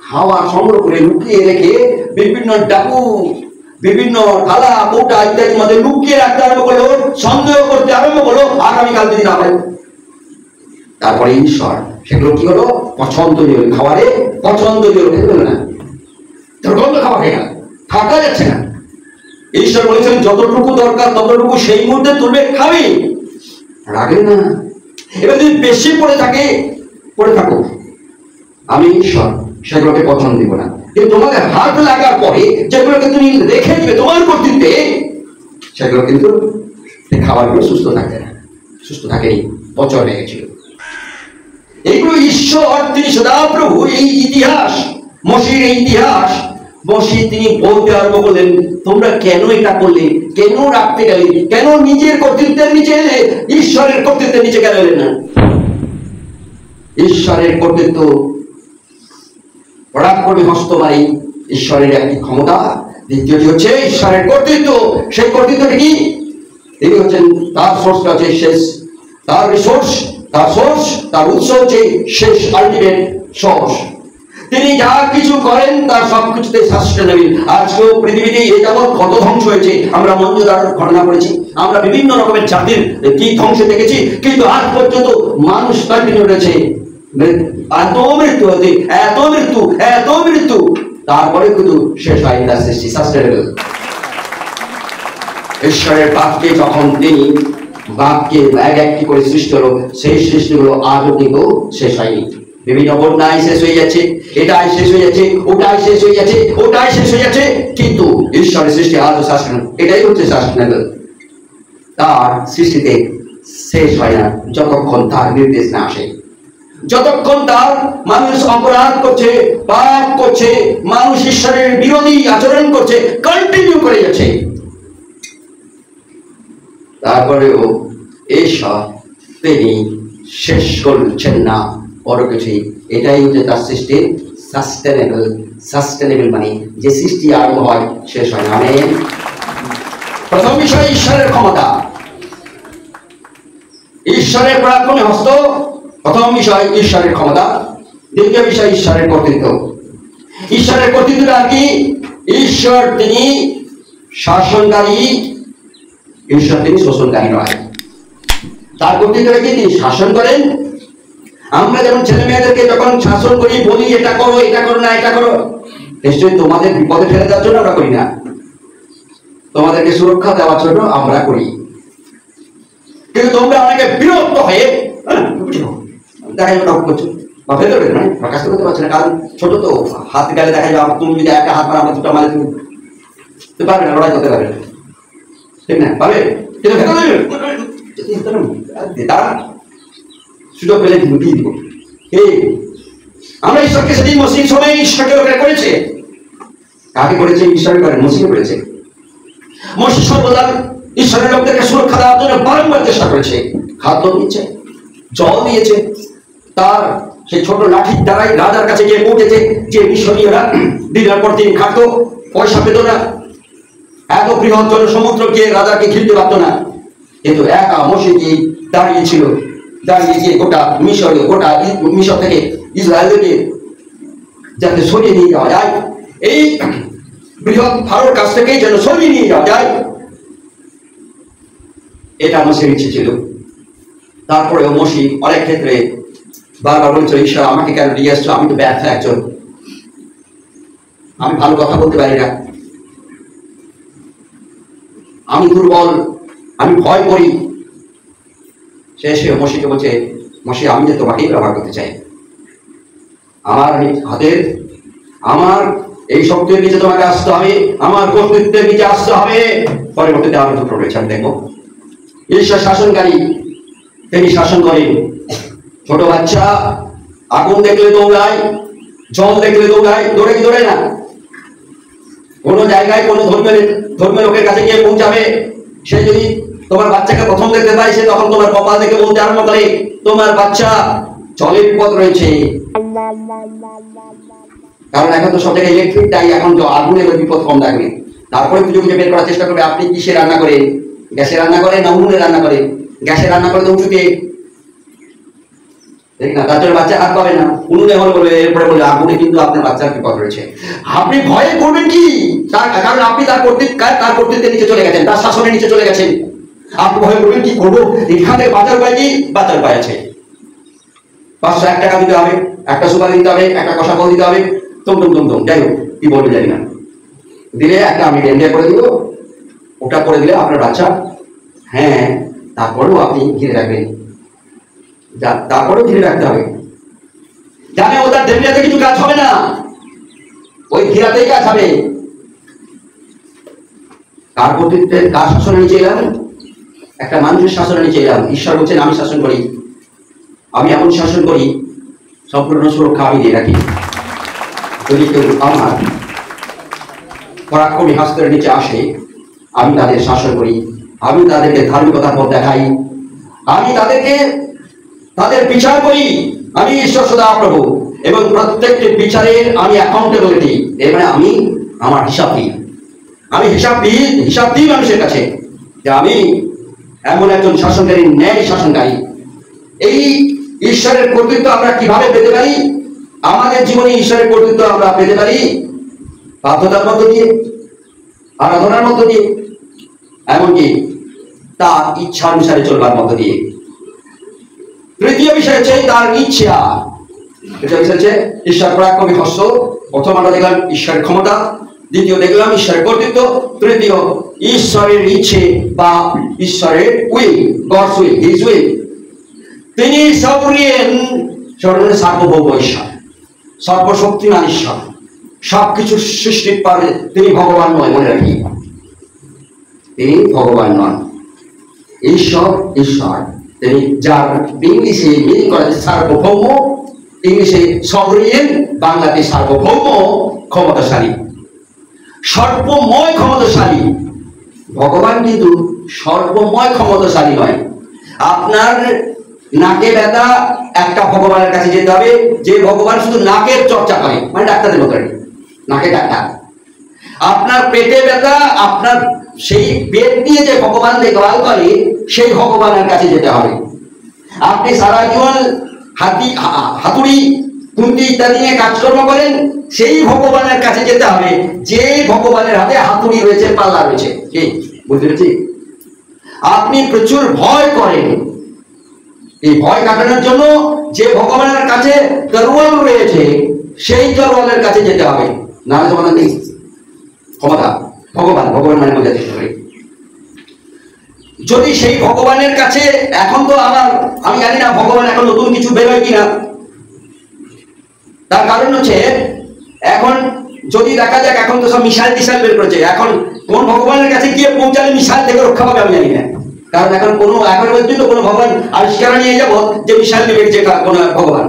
হাওয়া সংগ্রহ করে লুকিয়ে রেখে বিভিন্ন ডাকু, বিভিন্ন থালা কৌটা ইত্যাদির মধ্যে লুকিয়ে রাখতে আরম্ভ করলো, সন্দেহ করতে আরম্ভ করলো, আগামীকাল যদি না হয়। তারপরে ঈশ্বর সেগুলো কি হলো, পছন্দনীয় খাবারে পছন্দনীয় খেতে না, গন্ধ খাবার খেয়ে থাকা যাচ্ছে না। ঈশ্বর বলেছেন যতটুকু দরকার ততটুকু সেই মুহূর্তে তুলবে, খাবে, রাখবে না। এবার যদি বেশি পড়ে থাকো, আমি ঈশ্বর সেগুলোকে পছন্দ দিব না। কিন্তু তোমাদের হাত লাগার পরে যেগুলোকে তুমি রেখে দিবে তোমার কর্তৃত্বে, সেগুলো কিন্তু খাবারগুলো সুস্থ থাকবে না, সুস্থ থাকেনি, পচন হয়ে গেছিল। এইগুলো ঈশ্বর, তিনি সদাপ্রভু। এই ইতিহাস, মসির এই ইতিহাস, মসি তিনি বলতে আরম্ভ করলেন তোমরা কেন এটা করলে, কেন রাখতে গেলে, কেন নিজের কর্তৃত্বের নিচে এলে, ঈশ্বরের কর্তৃত্বের নিচে কেন এলেন না? ঈশ্বরের কর্তৃত্ব পরাক্রমী হস্তবাড়ি, ঈশ্বরের একটি ক্ষমতা। দ্বিতীয়টি হচ্ছে ঈশ্বরের কর্তৃত্ব। সেই কর্তৃত্বটি কি? তিনি হচ্ছেন, তার সোর্সটা হচ্ছে শেষ, তার রিসোর্স, তার সোর্স, তার উৎস হচ্ছে শেষ, আলটিমেট সোর্স। তিনি যা কিছু করেন তার সবকিছুতে সাস্টেনেবল। আজকেও পৃথিবীতে এই যাবৎ কত ধ্বংস হয়েছে, আমরা মঞ্জুদার ঘটনা করেছি, আমরা বিভিন্ন রকমের জাতির কি ধ্বংস দেখেছি, কিন্তু আজ পর্যন্ত মানুষ কন্টিনিউ রয়েছে। এত মৃত্যু হতে, এত মৃত্যু, এত মৃত্যু, তারপরে কিন্তু শেষ হয় না, সৃষ্টি সাস্টেনেবল। ঈশ্বরের বাক্যে যখন তিনি বাঘকে এক একটি করে সৃষ্টি হলো, সেই সৃষ্টিগুলো আজও কিন্তু শেষ হয়নি। বিভিন্ন বন্যায় শেষ হয়ে যাচ্ছে, এটাই শেষ হয়ে যাচ্ছে, ওটাই শেষ হয়ে যাচ্ছে, ওটাই শেষ হয়ে যাচ্ছে, কিন্তু ঈশ্বরের সৃষ্টি আজও শাসন, এটাই হচ্ছে শাসনাগল। তার সৃষ্টিতে শেষ হয় না যতক্ষণ তার নির্দেশ না আসে, যতক্ষণ তার মানুষ অপরাধ করছে, পাপ করছে, মানুষ ঈশ্বরের বিরোধী আচরণ করছে, কন্টিনিউ করে যাচ্ছে। তারপরেও ঈশ্বর তিনি শেষ করছেন না বড় কিছুই। এটাই হচ্ছে তার সৃষ্টির সাস্টেনেবল মানে যে সৃষ্টি আরম্ভ হয় শেষ হয় না। আমেন। প্রথম বিষয় ঈশ্বরের ক্ষমতা, ঈশ্বরের পরাক্রমী হস্ত। প্রথম বিষয় ঈশ্বরের ক্ষমতা। দ্বিতীয় বিষয় ঈশ্বরের কর্তৃত্ব। ঈশ্বরের কর্তৃত্বটা কি? ঈশ্বর তিনি শাসনকারী, ঈশ্বর তিনি শোষণকারী নয়। তার কর্তৃত্বটা কি? তিনি শাসন করেন। আমরা যেমন ছেলে মেয়েদেরকে যখন শাসন করি, বলি এটা করো, এটা করো না, এটা করো, নিশ্চয়ই তোমাদের বিপদে ফেলে দেওয়ার জন্য আমরা করি না, তোমাদেরকে সুরক্ষা দেওয়ার জন্য আমরা করি। কিন্তু তোমরা অনেকে বিরক্ত হয়ে দেখা যাবে টক করছো বা ভেতরে নয়, প্রকাশ করতে পারছে না, কারণ ছোট তো, হাত গেলে দেখা যাবে তুমি যদি একটা হাত মারা, আমরা দুটো মারে, তুমি পারবে না, লড়াই করতে পারবে না, ঠিক না? পারবে? কিন্তু তারা সুযোগ পেলে ঢুকিয়ে দিব। আমরা ঈশ্বরকে সেদিন মসিহ সময় ঈশ্বরকে ওখানে করেছে। কাকে করেছে? ঈশ্বরের করেন, মসিহ করেছে। মসিহ সর্বদা ঈশ্বরের লোকদেরকে সুরক্ষা দেওয়ার জন্য বারংবার চেষ্টা করেছে। খাদ্য দিয়েছে, জল দিয়েছে, তার সেই ছোট লাঠির দ্বারাই রাজার কাছে গিয়ে পৌঁছেছে, যে মিশরীয়রা দিনের পর দিন খাদ্য পয়সা পেত না, এত বৃহৎ জনসমুদ্র গিয়ে রাজাকে ঘিরতে পারত না, কিন্তু একা মসিহজি দাঁড়িয়েছিল, দাঁড়িয়ে গিয়ে গোটা মিশর থেকে ইসরায়েলকে যাতে সরিয়ে নিয়ে যাওয়া যায়, এই বৃহৎ ফারোর কাছ থেকে যেন সরিয়ে নিয়ে যাওয়া যায়, এটা মসির ইচ্ছে ছিল। তারপরেও মসি অনেক ক্ষেত্রে বারবার বলছে, ঈশ্বর আমাকে কেন নিয়ে আসছো, আমি তো ব্যর্থ একজন, আমি ভালো কথা বলতে পারি না, আমি দুর্বল, আমি ভয় করি। সে মসিকে বলছে, মসি আমি যে তোমাকেই ব্যবহার করতে চাই, আমার হাতের, আমার এই শক্তির নিচে তোমাকে আসতে হবে, আমার কর্তৃত্বের নিচে আসতে হবে। পরবর্তীতে আরো দুটো রয়েছে, আমি দেখবো। ঈশ্বর শাসনকারী, তিনি শাসন করেন। ছোট বাচ্চা আগুন দেখলে দৌড়ায়, জল দেখলে দৌড়ায়, দৌড়ে কি দৌড়ে না? কোনো জায়গায় কোনো ধর্মীয় লোকের কাছে গিয়ে পৌঁছাবে, সে যদি তোমার বাচ্চাকে প্রথম দেখতে পায়, সে তখন তোমার কপাল দেখে বলতে আরম্ভ করে, তোমার বাচ্চা জলের বিপদ রয়েছে। কারণ এখন তো সব জায়গায় ইলেকট্রিক, তাই এখন আগুনের বিপদ কম থাকবে। তারপরে পুজো খুঁজে বের করার চেষ্টা করবে, আপনি কিসে রান্না করেন, গ্যাসে রান্না করেন না উনুনে রান্না করেন? গ্যাসে রান্না করে তো উঁচুতে, ঠিক না? তার জন্য বাচ্চা হাত পাবে না, উনুনে হল বলবে, এরপরে বলবে আগুনে কিন্তু আপনার বাচ্চার বিপদ রয়েছে। আপনি ভয়ে করবেন কি? কারণ আপনি তার কর্তৃত্বের নিচে চলে গেছেন, তার শাসনের নিচে চলে গেছেন। আপনি ভয় করবেন কি করবো, এখান থেকে বাঁচার উপায় কি? বাঁচার উপায় আছে। 501 টাকা দিতে হবে, একটা সুপারি দিতে হবে, একটা কষা ফল দিতে হবে, তুম, যাই হোক কি বলবে জানি না, দিলে একটা আমি ডেন্ডিয়া করে দিব, ওটা করে দিলে আপনার বাচ্চা, হ্যাঁ, তারপরেও আপনি ঘিরে রাখবেন, তারপরেও ঘিরে রাখতে হবে। জানে ও তার ডেন্ডিয়াতে কিছু কাজ হবে না, ওই ঘিরাতেই কাজ হবে। কার কর্তৃত্বের, কার শাসনের নিচে এলাম? একটা মানুষের শাসনের নিচে এলাম। ঈশ্বর বলছেন, আমি শাসন করি, আমি এমন শাসন করি, সম্পূর্ণ সুরক্ষা আমি দিয়ে রাখি। যদি কেউ আমার পরাক্রমী হস্তের নিচে আসে, আমি তাদের শাসন করি, আমি তাদেরকে ধার্মিকতার পথ দেখাই, আমি তাদেরকে তাদের বিচার করি। আমি ঈশ্বর সদা প্রভু, এবং প্রত্যেকটি বিচারের আমি অ্যাকাউন্টেবিলিটি, এর মানে আমি আমার হিসাব দিই, আমি হিসাব দিই মানুষের কাছে যে আমি এমন একজন শাসনকারী, ন্যায় শাসনকারী। এই ঈশ্বরের কর্তৃত্ব আমরা কিভাবে পেতে পারি? আমাদের জীবনে ঈশ্বরের কর্তৃত্ব আমরা পেতে পারি বাধ্যতার মধ্য দিয়ে, আরাধনার মধ্য দিয়ে, এমনকি তার ইচ্ছা অনুসারে চলবার মধ্য দিয়ে। তৃতীয় বিষয় হচ্ছে তার ইচ্ছা। তৃতীয় বিষয় হচ্ছে ঈশ্বর পরাক্রমী হস্ত। প্রথম আমরা দেখলাম ঈশ্বরের ক্ষমতা, দ্বিতীয় দেখলাম ঈশ্বরের কর্তৃত্ব, তৃতীয় ঈশ্বরের ইচ্ছে বা ঈশ্বরের will, God's will, his will. তিনি সবরিয়েন, সার্বভৌম ঈশ্বর, সর্বশক্তিমান ঈশ্বর, সবকিছু সৃষ্টির পরে তিনি ভগবান নয়, মনে রাখি। তিনি ভগবান নন, ঈশ্বর ঈশ্বর। তিনি যার ইংলিশে মিনিং করা সার্বভৌম, ইংলিশে সবরিয়েন, বাংলাতে সার্বভৌম, ক্ষমতাশালী, সর্বময় ক্ষমতাশালী। ভগবান কিন্তু সর্বময় ক্ষমতাশালী নয়। আপনার নাকে ব্যথা, একটা ভগবানের কাছে যেতে হবে যে ভগবান শুধু নাকের চর্চা করে, মানে ডাক্তারের মতো নাকে ডাক্তার। আপনার পেটে ব্যথা, আপনার সেই পেট দিয়ে যে ভগবান দেখভাল করে সেই ভগবানের কাছে যেতে হবে। আপনি সারা জীবন হাতুড়ি খুন্তি ইত্যাদি নিয়ে কাজকর্ম করেন, সেই ভগবানের কাছে যেতে হবে যে ভগবানের হাতে হাতুড়ি রয়েছে, পাল্লা রয়েছে। কি বুঝতে পেরেছি? আপনি প্রচুর ভয় করেন, এই ভয় কাটানোর জন্য যে ভগবানের কাছে তরোয়াল রয়েছে সেই তরোয়ালের কাছে যেতে হবে। না জমানা নেই ক্ষমতা, ভগবান, ভগবান মানে বোঝাতে হবে। যদি সেই ভগবানের কাছে, এখন তো আমি জানি না ভগবান এখন নতুন কিছু বেরোয় কিনা, তার কারণ হচ্ছে এখন যদি দেখা যাক, এখন তো সব মিসাইল টিসাইল বের করেছে, এখন কোন ভগবানের কাছে গিয়ে পৌঁছালে মিসাইল থেকে রক্ষা পাবে আমি জানি না। কারণ এখন পর্যন্ত কোনো ভগবান আবিষ্কার নিয়ে যাব যে মিসাইল নেবে যে কোন ভগবান।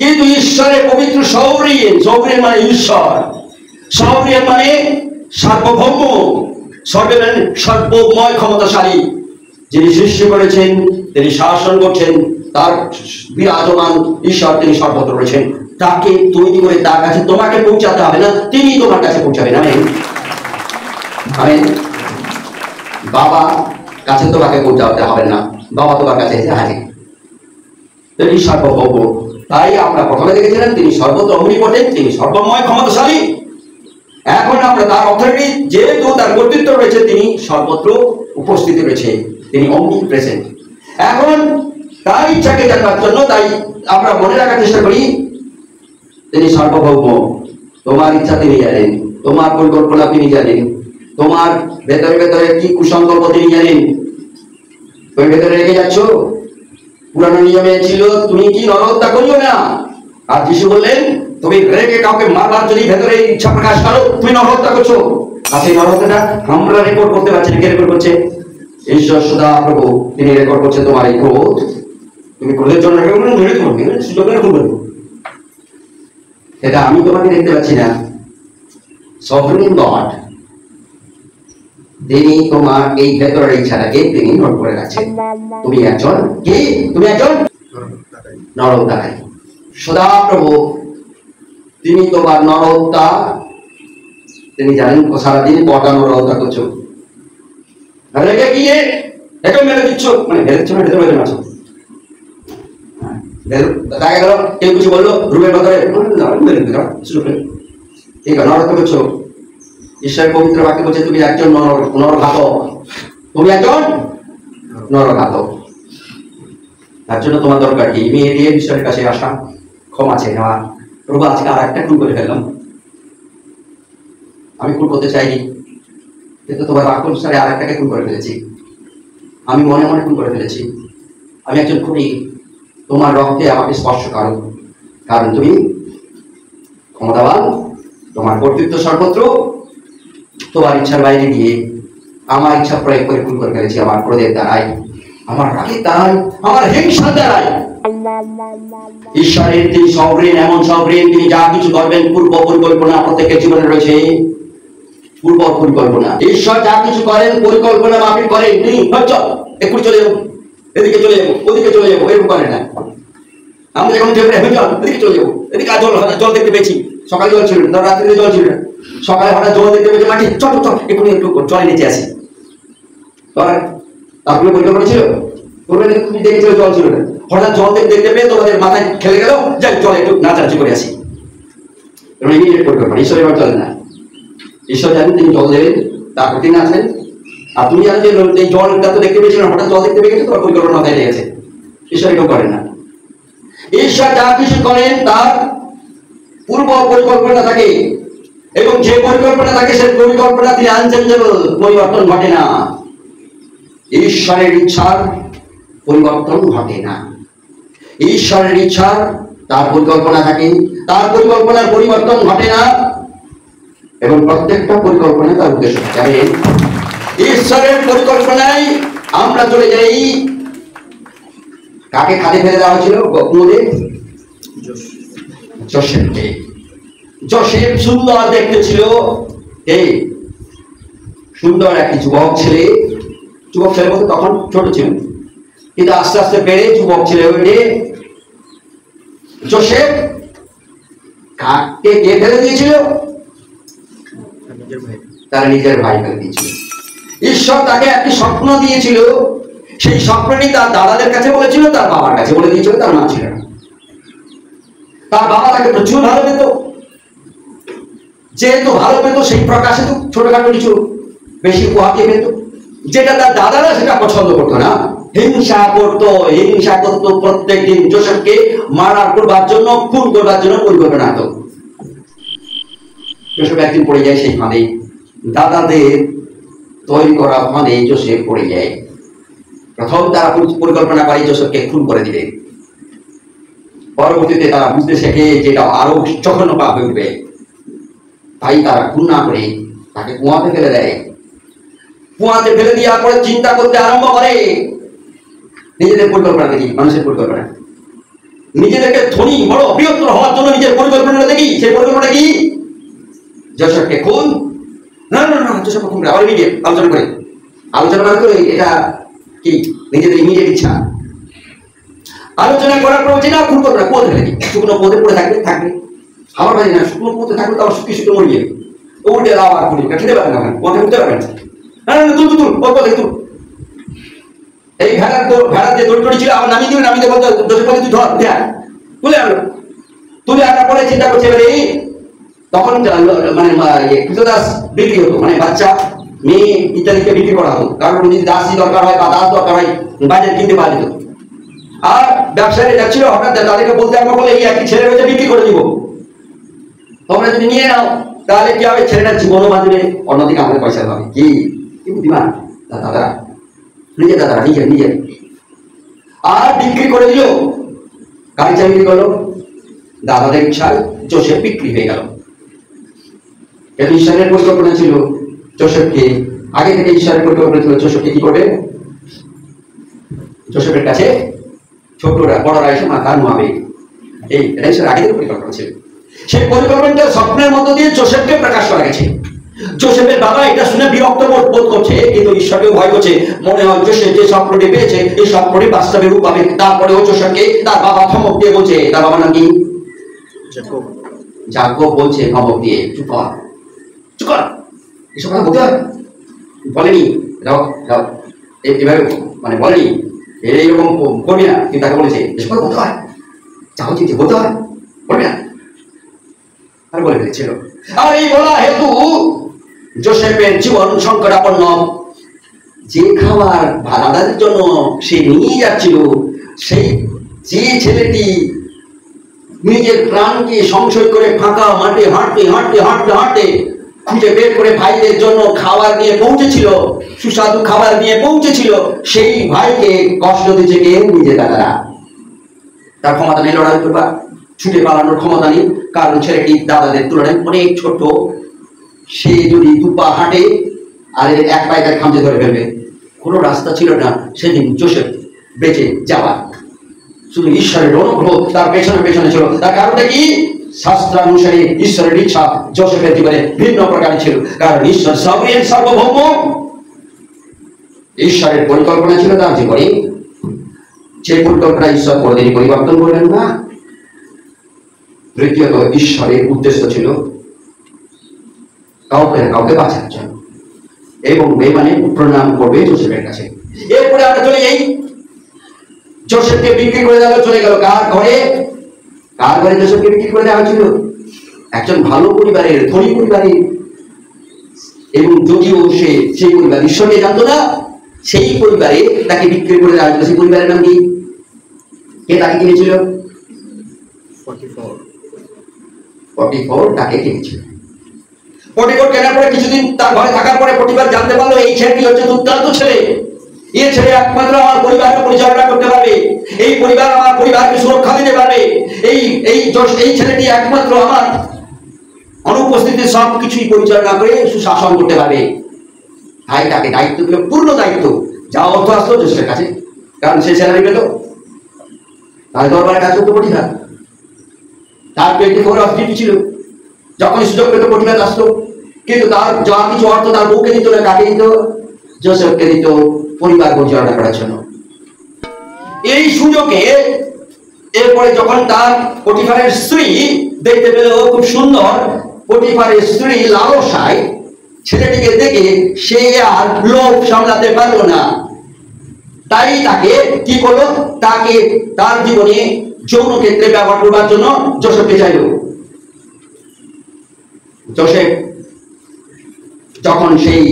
কিন্তু ঈশ্বরের পবিত্র সৌরিয়েন, সৌরিয়েন মানে ঈশ্বর, সৌরিয়েন মানে সার্বভৌম, সর্বময় ক্ষমতাশালী, যিনি সৃষ্টি করেছেন, তিনি শাসন করছেন, তার বিরাজমান ঈশ্বর, তিনি সর্বত্র রয়েছেন। তাকে তৈরি করে তার কাছে তোমাকে পৌঁছাতে হবে না, তিনি তোমার কাছে পৌঁছাবেন। আমেন। বাবা কাছে তোমাকে পৌঁছাতে হবে না, বাবা তোমার কাছে এসে হাজির। তিনি সর্বভৌম। তাই আমরা প্রথমে দেখেছিলাম তিনি সর্বত্র অমনিপটেন্ট, তিনি সর্বময় ক্ষমতাশালী। এখন আমরা তার অথরিটি, যেহেতু তার কর্তৃত্ব রয়েছে, তিনি সর্বত্র উপস্থিত রয়েছে, তিনি অমনি প্রেজেন্ট। এখন তার ইচ্ছাকে জানবার জন্য তাই আমরা মনে রাখার চেষ্টা করি তিনি সর্বভৌম। তোমার ইচ্ছা তিনি জানেন, তোমার পরিকল্পনা তিনি জানেন, তোমার ভেতরে ভেতরে কি কুসংকল্প তিনি জানেন। তুমি ভেতরে রেখে যাচ্ছ, পুরানো নিয়মে ছিল তুমি কি নরহত্যা করিও না, আর যিশু বললেন তুমি রেখে কাউকে মারবার যদি ভেতরে ইচ্ছা প্রকাশ করো তুমি নরহত্যা করছো। আর সেই নরহত্যাটা আমরা রেকর্ড করতে পারছি, কে রেকর্ড করছে? ঈশ্বর সদা প্রভু, তিনি রেকর্ড করছে তোমার এই ক্রোধ। তুমি ক্রোধের জন্য সুযোগ এটা আমি তোমাকে দেখতে পাচ্ছি না। সভরেন গড, তিনি তোমার এই ভেতরের ইচ্ছাটাকে তিনি নোট করে রাখছেন। তুমি একজন কি? তুমি একজন নরহত্যাকারী। সদা প্রভু তিনি তোমার নরহত্যা, তিনি জানেন সারাদিন কটা নরহত্যা করছো, রেখে গিয়ে একে মেরে দিচ্ছ, মানে মেরে দিচ্ছ না, মেরে মারছো। দেখা গেল কেউ কিছু বললো রুমের ভেতরে ঠিক আছে, নরহত্যা করছো। ঈশ্বরের পবিত্র বাক্য বলছে তুমি একজন নরঘাতক, তুমি একজন নরঘাতক। তার জন্য তোমার দরকার কি? মেয়ে ঈশ্বরের কাছে আসা, ক্ষমা চেয়ে নেওয়া। প্রভু আজকে আর একটা খুন করে ফেললাম, আমি খুন করতে চাইনি, কিন্তু তোমার বাক্য অনুসারে আর একটাকে খুন করে ফেলেছি, আমি মনে মনে খুন করে ফেলেছি, আমি একজন খুনি। তোমার রক্তে আমাকে স্পর্শ করো, কারণ তুমি ক্ষমতাবান, তোমার কর্তৃত্ব সর্বত্র। তোমার ইচ্ছার বাইরে গিয়ে আমার ইচ্ছা প্রয়োগ করে খুন করে ফেলেছি, আমার ক্রোধের দ্বারাই, আমার রাগের দ্বারাই, আমার হিংসার দ্বারাই। ঈশ্বরের তিনি সবরেন, এমন সবরেন তিনি যা কিছু করবেন পূর্ব পরিকল্পনা প্রত্যেকের জীবনে রয়েছে। পূর্ব পরিকল্পনা, ঈশ্বর যা কিছু করেন পরিকল্পনা মাফিক করেন। তিনি চল একটু চলে যাবো, এদিকে চলে যাবো, ওদিকে চলে যাবো, এরকম করেন না। আমরা যখন এদিকে চলে যাবো, এদিকে জল দেখতে পেয়েছি, সকালে জল ছিল না, রাত্রিতে জল ছিল না, সকালে হঠাৎ জল দেখতে পেয়েছি মাটি, চল চল এক্ষুনি একটু জলে নিচে আসি। তারপরে পরিকল্পনা ছিল, তুমি দেখেছিল জল ছিল না, হঠাৎ জল দেখতে পেয়ে তোমাদের মাথায় খেলে গেল, যাই জল একটু নাচানাচি করে আসি। ইমিডিয়েট পরিকল্পনা। ঈশ্বর এবার চলে না, ঈশ্বর জানেন তিনি জল দেবেন, তারপর তিনি আসেন। আর তুমি জানো যে এই জলটা তো দেখতে পেয়েছিল, হঠাৎ জল দেখতে পেয়ে গেছে, তোমার পরিকল্পনা মাথায় লেগেছে। ঈশ্বর এরকম করেন না। ঈশ্বর যা কিছু করেন তার পূর্ব পরিকল্পনা থাকে, এবং যে পরিকল্পনা থাকে সেই পরিকল্পনা তিনি আনচেঞ্জেবল, পরিবর্তন ঘটে না। ঈশ্বরের ইচ্ছার পরিবর্তন ঘটে না। ঈশ্বরের ইচ্ছার তার পরিকল্পনা থাকে, তার পরিকল্পনার পরিবর্তন ঘটে না, এবং প্রত্যেকটা পরিকল্পনা তার উদ্দেশ্য থাকে। ঈশ্বরের পরিকল্পনায় আমরা চলে যাই। কাকে খাদে ফেলে দেওয়া হয়েছিল? কুমুদে যোসেফকে। যোসেফ সুন্দর দেখতে ছিল, এই সুন্দর একটি যুবক ছেলে। যুবক ছেলে বলতে তখন ছোট ছিল, কিন্তু আস্তে আস্তে বেড়ে যুবক ছেলে হয়ে যোসেফ কাকে কে ফেলে দিয়েছিল? তার নিজের ভাই ফেলে দিয়েছিল। ঈশ্বর তাকে একটি স্বপ্ন দিয়েছিল, সেই স্বপ্নটি তার দাদাদের কাছে বলেছিল, তার বাবার কাছে বলে দিয়েছিল, তার মা ছিল না। তার বাবা তাকে প্রচুর ভালো পেত, যেহেতু ভালো পেত সেই প্রকাশে তো ছোটখাটো কিছু বেশি উপহার দিয়ে পেত, যেটা তার দাদারা সেটা পছন্দ করতো না, হিংসা করতো প্রত্যেক দিন যোসেফকে মারার করবার জন্য, খুন করবার জন্য পরিকল্পনা হতো। যোসেফ একদিন পড়ে যায় সেই ফাঁদে, দাদাদের তৈরি করা ফাঁদে যোসেফ পড়ে যায়। প্রথম তারা পরিকল্পনা করে যোসেফকে খুন করে দিবে, পরবর্তীতে তারা বুঝতে শেখে যেটা আরো জঘন্য পাপ হয়ে উঠবে, তাই তারা খুন না করে তাকে কুয়াতে ফেলে দেয়। কুয়াতে ফেলে দেওয়ার পরে চিন্তা করতে আরম্ভ করে নিজেদের পরিকল্পনা দেখি, মানুষের পরিকল্পনা, নিজেদেরকে ধনী বড় বৃহত্তর হওয়ার জন্য নিজের পরিকল্পনা দেখি। সেই পরিকল্পনা কি? যোসেফকে খুন। না না না, যোসেফকে খুন করে আবার নিজে আলোচনা করে এটা কি নিজেদের ইমিডিয়েট ইচ্ছা। আলোচনা করার পর বলছে না, খুন করবে না, কুয়োতে ফেলে দিই, শুকনো কুয়োতে পড়ে থাকবে আমার ভাই না, শুকনো কুয়োতে থাকবে তো আবার শুকিয়ে মরে যাবে, ওটা আবার খুলি খেতে পারবে না, কুয়োতে উঠতে পারবে না। তুল এই ভেড়ার যে দড়ি ছিল আবার নামিয়ে দিবে বলতো যোসেফ বলে তুই ধর তুলে আনলো। তুলে আনার পরে চিন্তা করছে এবারে তখন মানে কৃতদাস বিক্রি হতো, মানে বাচ্চা মেয়ে ইত্যাদিকে বিক্রি করা হতো, কারণ যদি দাসী দরকার হয় বা দাস দরকার হয় বাজারে কিনতে পাওয়া যেত। আর ব্যবসায়ী যাচ্ছিল, হঠাৎ তাদেরকে বলতে আমরা বলে এই একটি ছেলে রয়েছে বিক্রি করে দিব, তোমরা যদি নিয়ে নাও তাহলে কি হবে, ছেলেটার জীবনও বাঁচবে, অন্যদিকে আমাদের পয়সা পাবে। কি বুদ্ধিমান দাদারা, নিজের আর বিক্রি করে দিল। গাড়ি চাকরি করলো, দাদাদের ইচ্ছায় যোসেফ বিক্রি হয়ে গেল। এটা ঈশ্বরের পরিকল্পনা ছিল। যোসেফকে আগে থেকে ঈশ্বরের পরিকল্পনা ছিল, যোসেফকে কি করবে, যোসেফের কাছে ছোটরা বড়রা এসে মাথা নোয়াবে, এটা ঈশ্বরের আগে থেকে পরিকল্পনা ছিল। সেই পরিকল্পনাটা স্বপ্নের মধ্য দিয়ে যোসেফকে প্রকাশ করা গেছে। যোসেফের বাবা এটা শুনে বিরক্ত বোধ করছে, কিন্তু ঈশ্বরকে ভয় করছে। মনে হয় যোসেফ যে স্বপ্নটি পেয়েছে এই স্বপ্নটি বাস্তবে রূপ পাবে। তারপরেও যোসেফকে তার বাবা ধমক দিয়ে বলছে, তার বাবা নাম কি? যাকব বলছে ধমক দিয়ে, চুপ কর, এসব কথা বলতে হয় বলেনি, এভাবে মানে বলেনি এইরকম করবি না, কিন্তু তাকে বলেছে এসব কথা বলতে হয়, চাও চিন্তা বলতে হয়, বলবি না, আর বলে ফেলেছিল। আর এই বলা হেতু যোসেফের জীবন সংকটাপন্ন। যে খাবার দাদাদের জন্য সে নিয়ে যাচ্ছিল, সেই যে ছেলেটি নিজের প্রাণকে সংশয় করে ফাঁকা মাঠে হাঁটতে খুঁজে বের করে ভাইদের জন্য খাবার নিয়ে পৌঁছেছিল, সুস্বাদু খাবার নিয়ে পৌঁছেছিল, সেই ভাইকে কষ্ট দিচ্ছে কে? নিজে দাদারা। তার ক্ষমতা নেই লড়াই করবার, ছুটে পালানোর ক্ষমতা নেই, কারণ ছেলেটি দাদাদের তুলনায় অনেক ছোট। সে যদি দুপা হাঁটে আর এক পায়ে তার খামচে ধরে ফেলবে, কোনো রাস্তা ছিল না সেদিন যোসেফ বেঁচে যাওয়া। শুধু ঈশ্বরের অনুগ্রহ তার পেছনে ছিল। তার কারণটা কি? শাস্ত্রানুসারে ঈশ্বরের ইচ্ছা যোসেফের জীবনে ভিন্ন প্রকারের ছিল, কারণ ঈশ্বর সার্বভৌম। ঈশ্বরের পরিকল্পনা ছিল তার জীবনে, যে পরিকল্পনা ঈশ্বর কোনদিনই পরিবর্তন করলেন না। তৃতীয়ত, ঈশ্বরের উদ্দেশ্য ছিল কাউকে বাঁচার জন্য, এবং বেমানে প্রণাম করবে যোসেফের কাছে। এরপরে আমরা চলে যাই, যোসেফকে বিক্রি করে দেওয়া চলে গেল কার ঘরে? যোসেফকে বিক্রি করে দেওয়া হয়েছিল একজন ভালো পরিবারের, ধনী পরিবারের, এবং যদিও সেই পরিবার ঈশ্বরকে জানতো না, সেই পরিবারে তাকে বিক্রি করে দেওয়া হয়েছিল। সেই পরিবারের নাম কি? কে তাকে কিনেছিল? পটিফর তাকে কিনেছিল। পটিকোট কেনার পরে কিছুদিন তার ঘরে থাকার পরে পটিবার জানতে পারলো এই ছেলেটি হচ্ছে দুর্দান্ত ছেলে, এই ছেলে একমাত্র আমার পরিবারকে পরিচালনা করতে পারবে, এই পরিবার আমার পরিবারকে সুরক্ষা দিতে পারবে, এই ছেলেটি একমাত্র আমার অনুপস্থিতিতে সবকিছুই পরিচালনা করে সুশাসন করতে পারবে। ভাই তাকে দায়িত্ব দিল, পূর্ণ দায়িত্ব। যা অর্থ আসলো জোসেফের কাছে, কারণ সে স্যালারি পেল, তার দরবারে কাজ করতো পটিফার, তার 24 আওয়ার্স ডিউটি ছিল। যখন সুযোগ পেত পটিফার আসতো, কিন্তু তার যা কিছু অর্থ তার বউকে দিত না, কাকে দিত? জোসেফকে দিত পরিবার পরিচালনা করার জন্য। এই সুযোগে এরপরে যখন তার পটিফারের স্ত্রী দেখতে পেল খুব সুন্দর, পটিফারের স্ত্রী লালসায় ছেলেটিকে দেখে সে আর লোভ সামলাতে পারলো না, তাই তাকে কি করলো? তাকে তার জীবনে যৌন ক্ষেত্রে ব্যবহার করবার জন্য জোসেফকে চাইল। জোসেফ যখন সেই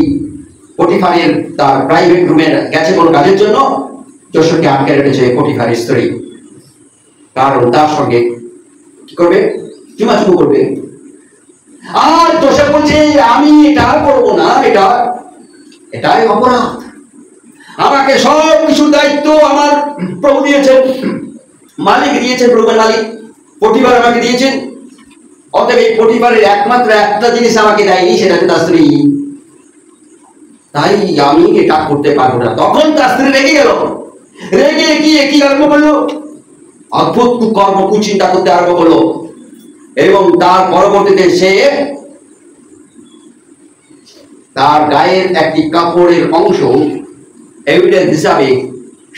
পটিফারের তার প্রাইভেট রুমে গেছে কোনো কাজের জন্য, জোসেফকে আটকে রেখেছে পটিফারের স্ত্রী, কারণ তার সঙ্গে কি করবে? চুমাচুমু করবে। আর জোসেফ বলছে আমি এটা করবো না, এটাই অপরাধ, আমাকে সব কিছুর দায়িত্ব আমার প্রভু দিয়েছেন, মালিক দিয়েছেন, প্রভুর মালিক পটিফার আমাকে দিয়েছেন। অতএব এই পটিফারের একমাত্র একটা জিনিস আমাকে দেয়নি, সেটা হচ্ছে তার স্ত্রী, তাই আমি এটা করতে পারবো না। তখন তার স্ত্রী রেগে গেল, রেগে গিয়ে কি আরম্ভ করলো? অদ্ভুত কর্ম কুচিন্তা করতে আরম্ভ করলো, এবং তার পরবর্তীতে সে তার গায়ের একটি কাপড়ের অংশ এভিডেন্স হিসাবে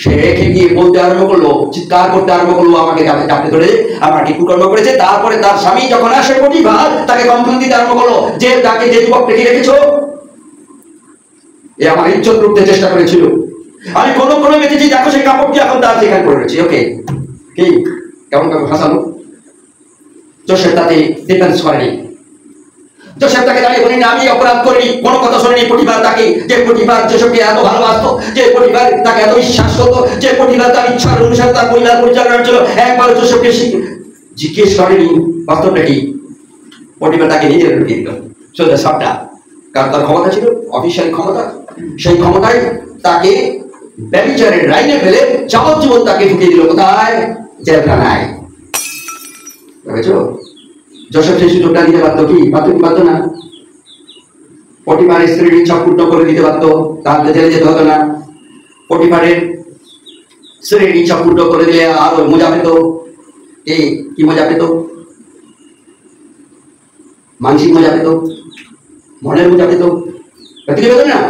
সে রেখে গিয়ে বলতে আরম্ভ করলো, চিৎকার করতে আরম্ভ করলো, আমাকে চাপতে ধরে আমাকে কুকর্ম করেছে। তারপরে তার স্বামী যখন আসে পটিফার তাকে কমপ্লেন দিতে আরম্ভ করলো যে তাকে যে যুবক রেখে রেখেছো, এ আমার ইজ্জত করতে চেষ্টা করেছিল, আমি কোনো বেঁচেছি, দেখো সেই কাপড়টি এখন তার সেখানে পড়ে রয়েছে। ওকে, কি কেমন কাপড় হাসানো? জোসেফ তাতে ডিফেন্স করেনি, জোসেফ তাকে দাঁড়িয়ে বলেনি আমি অপরাধ করিনি, কোনো কথা শোনেনি। পটিফার তাকে, যে পটিফার জোসেফকে এত ভালোবাসতো, যে পটিফার তাকে এত বিশ্বাস করতো, যে পটিফার তার ইচ্ছার অনুসারে তার পরিবার পরিচালনার জন্য একবার জোসেফকে জিজ্ঞেস করেনি বাস্তবটা কি। পটিফার তাকে নিজের ঢুকিয়ে দিল সোজা সবটা, কারণ তার ক্ষমতা ছিল, অফিসিয়াল ক্ষমতা, সেই ক্ষমতায় তাকে ব্যভিচারের লাইনে ফেলে যাবজ্জীবন তাকে ঢুকিয়ে দিল কোথায়? জেলখানায়। বুঝেছো? জোসেফ সেই সুযোগটা দিতে পারতো কি? পারতো না। পটিফারের স্ত্রীর ইচ্ছা পূর্ণ করে দিতে পারতো, তাহলে জেলে যেতে হতো না। পটিফারের স্ত্রীর ইচ্ছা পূর্ণ করে দিলে আরো মজা পেত। কি মজা পেত? মানসিক মজা পেত, মনের মজা পেত, ব্যক্তিগত পেত না,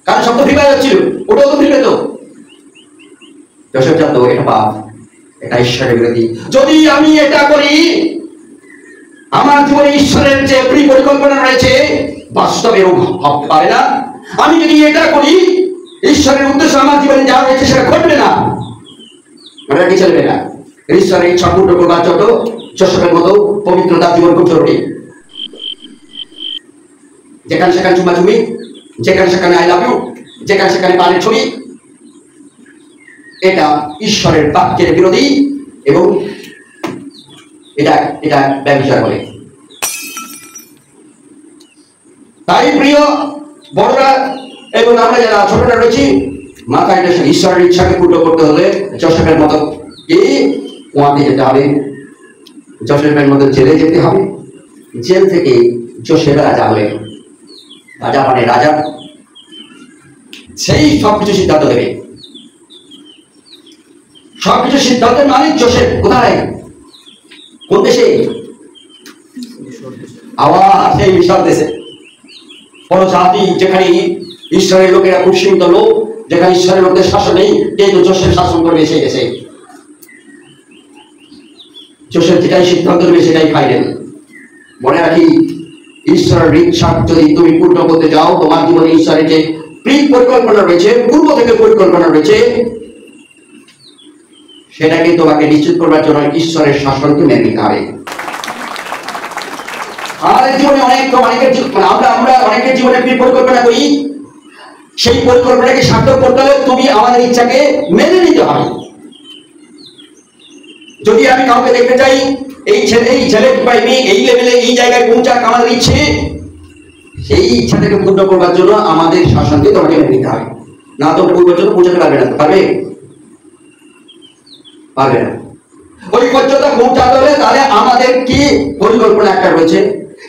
কারণ সব তো ফ্রি পাওয়া যাচ্ছিল, ওটাও তো ফ্রি পেত। জোসেফ জানতো এটা পাপ, এটা ঈশ্বরের বিরোধী। যদি আমি এটা করি, আমার জীবনে ঈশ্বরের যে পরিকল্পনা রয়েছে বাস্তবে ভাবতে পারে না। আমি যদি এটা করি, ঈশ্বরের উদ্দেশ্য আমার জীবনে যা রয়েছে সেটা ঘটবে না, ওটা কি চলবে না। ঈশ্বরের ইচ্ছা পূর্ণ করবার জন্য জোসেফের মতো পবিত্রতা জীবন খুব জরুরি। যেখানে সেখানে চুমাচুমি, যেখানে সেখানে আই লাভ ইউ, যেখানে সেখানে পানের ছবি, এটা ঈশ্বরের বাক্যের বিরোধী, এবং এটা ব্যভিচার বলে। তাই প্রিয় বড়রা এবং আমরা যারা ছোটরা রয়েছি, মাথায় ঈশ্বরের ইচ্ছাকে পূর্ণ করতে হলে জোসেফের মতো কুয়াতে যেতে হবে, জোসেফের মতো জেলে যেতে হবে। জেল থেকে জোসেফ রাজা হলেন। রাজা মানে রাজা, সেই সবকিছু সিদ্ধান্ত দেবে, সবকিছু সিদ্ধান্তের মালিক জোসেফ। কোথায়? কোন দেশে? আবার সেই মিশর দেশে। বড় জাতি, যেখানে ঈশ্বরের লোকেরা খুব সীমিত লোক, যেখানে ঈশ্বরের লোকদের শাসন নেই, কিন্তু জোসেফ শাসন করবে সেই দেশে। জোসেফ যেটাই সিদ্ধান্ত নেবে সেটাই ফাইনাল। মনে রাখি, ঈশ্বরের ইচ্ছা যদি তুমি পূর্ণ করতে যাও, তোমার জীবনে ঈশ্বরের যে পরিকল্পনা রয়েছে, পূর্ব থেকে পরিকল্পনা রয়েছে, সেটাকে তোমাকে নিশ্চিত করবার জন্য ঈশ্বরের শাসনকে মেনে নিতে হবে। আমাদের জীবনে আমরা অনেকের জীবনে পরিকল্পনা করি, সেই পরিকল্পনাকে সার্থক করতে হলে তুমি আমাদের ইচ্ছাকে মেনে নিতে হবে। যদি আমি কাউকে দেখতে চাই, এই ছেলে বা মেয়ে এই লেভেলে এই জায়গায় পৌঁছাক আমাদের ইচ্ছে, সেই ইচ্ছাটাকে পূর্ণ করবার জন্য আমাদের শাসনকে তোমাকে মেনে নিতে হবে, না তো ওই পর্যন্ত পৌঁছাতে পারবে না। পারবে? পারবে না। ওই পর্যন্ত পৌঁছাতে হলে তাহলে আমাদের কি পরিকল্পনা একটা রয়েছে,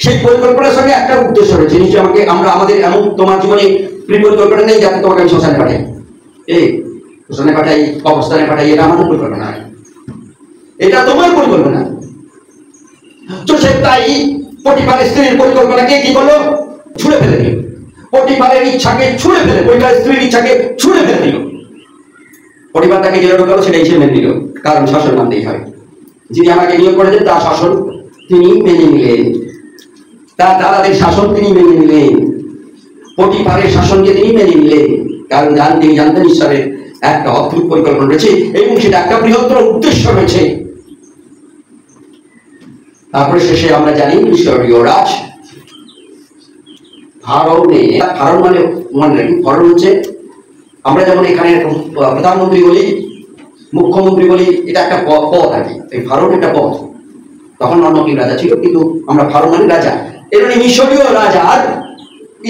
সেই পরিকল্পনার সঙ্গে একটা উদ্দেশ্য রয়েছে। নিশ্চয়ই আমাদের এমন তোমার জীবনে পরিকল্পনা নেই যাতে তোমাকে আমি শ্মশানে পাঠাই, শ্মশানে পাঠাই, কবরস্থানে পাঠাই, এটা আমাদের পরিকল্পনা, এটা তোমার পরিকল্পনা। তো সে তাই পটিফারের স্ত্রীর পরিকল্পনাকে কি করলো? ছুঁড়ে ফেলে দিল। পটিফারের ইচ্ছাকে ছুঁড়ে ফেলে, পটিফারের স্ত্রীর ইচ্ছাকে ছুঁড়ে ফেলে দিল। পটিফার তাকে যেটা ঢোকালো সেটাই সে মেনে নিল, কারণ শাসন মানতেই হয়। যিনি আমাকে নিয়োগ করেছেন তার শাসন তিনি মেনে নিলেন, তার দাদাদের শাসন তিনি মেনে নিলেন, পটিফারের শাসনকে তিনি মেনে নিলেন, কারণ তিনি জানতেন ঈশ্বরের একটা অদ্ভুত পরিকল্পনা রয়েছে এবং সেটা একটা বৃহত্তর উদ্দেশ্য রয়েছে। তারপরে শেষে আমরা জানি মিশরীয় রাজ ফারাও মানে মনে রাখি, ফারাও হচ্ছে আমরা যেমন এখানে প্রধানমন্ত্রী বলি, মুখ্যমন্ত্রী বলি, এটা একটা পদ আর কি। এই ফারাও একটা পদ, তখন অন্য কি রাজা ছিল, কিন্তু আমরা ফারাও মানে রাজা। এর মিশরীয় রাজার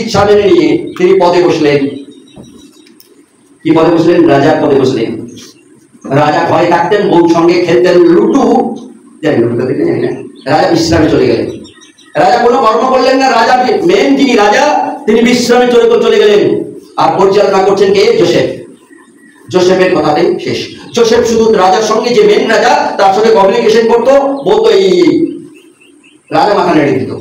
ইচ্ছা মেনে নিয়ে তিনি পদে বসলেন। কি পদে বসলেন? রাজার পদে বসলেন। রাজা ঘরে থাকতেন, বউ সঙ্গে খেলতেন লুডু, জানি না। রাজা বিশ্রামে চলে গেলেন। রাজা কোনো কর্ম করলেন না, রাজা মেন যিনি রাজা তিনি বিশ্রামে চলে গেলেন। আর পরিচালনা করছেন কে? জোসেফ। জোসেফের কথাটাই শেষ। জোসেফ শুধু রাজার সঙ্গে, যে মেন রাজা তার সঙ্গে কমিউনিকেশন করতো, বলতো এই রাজা মাথা নেড়ে দিত,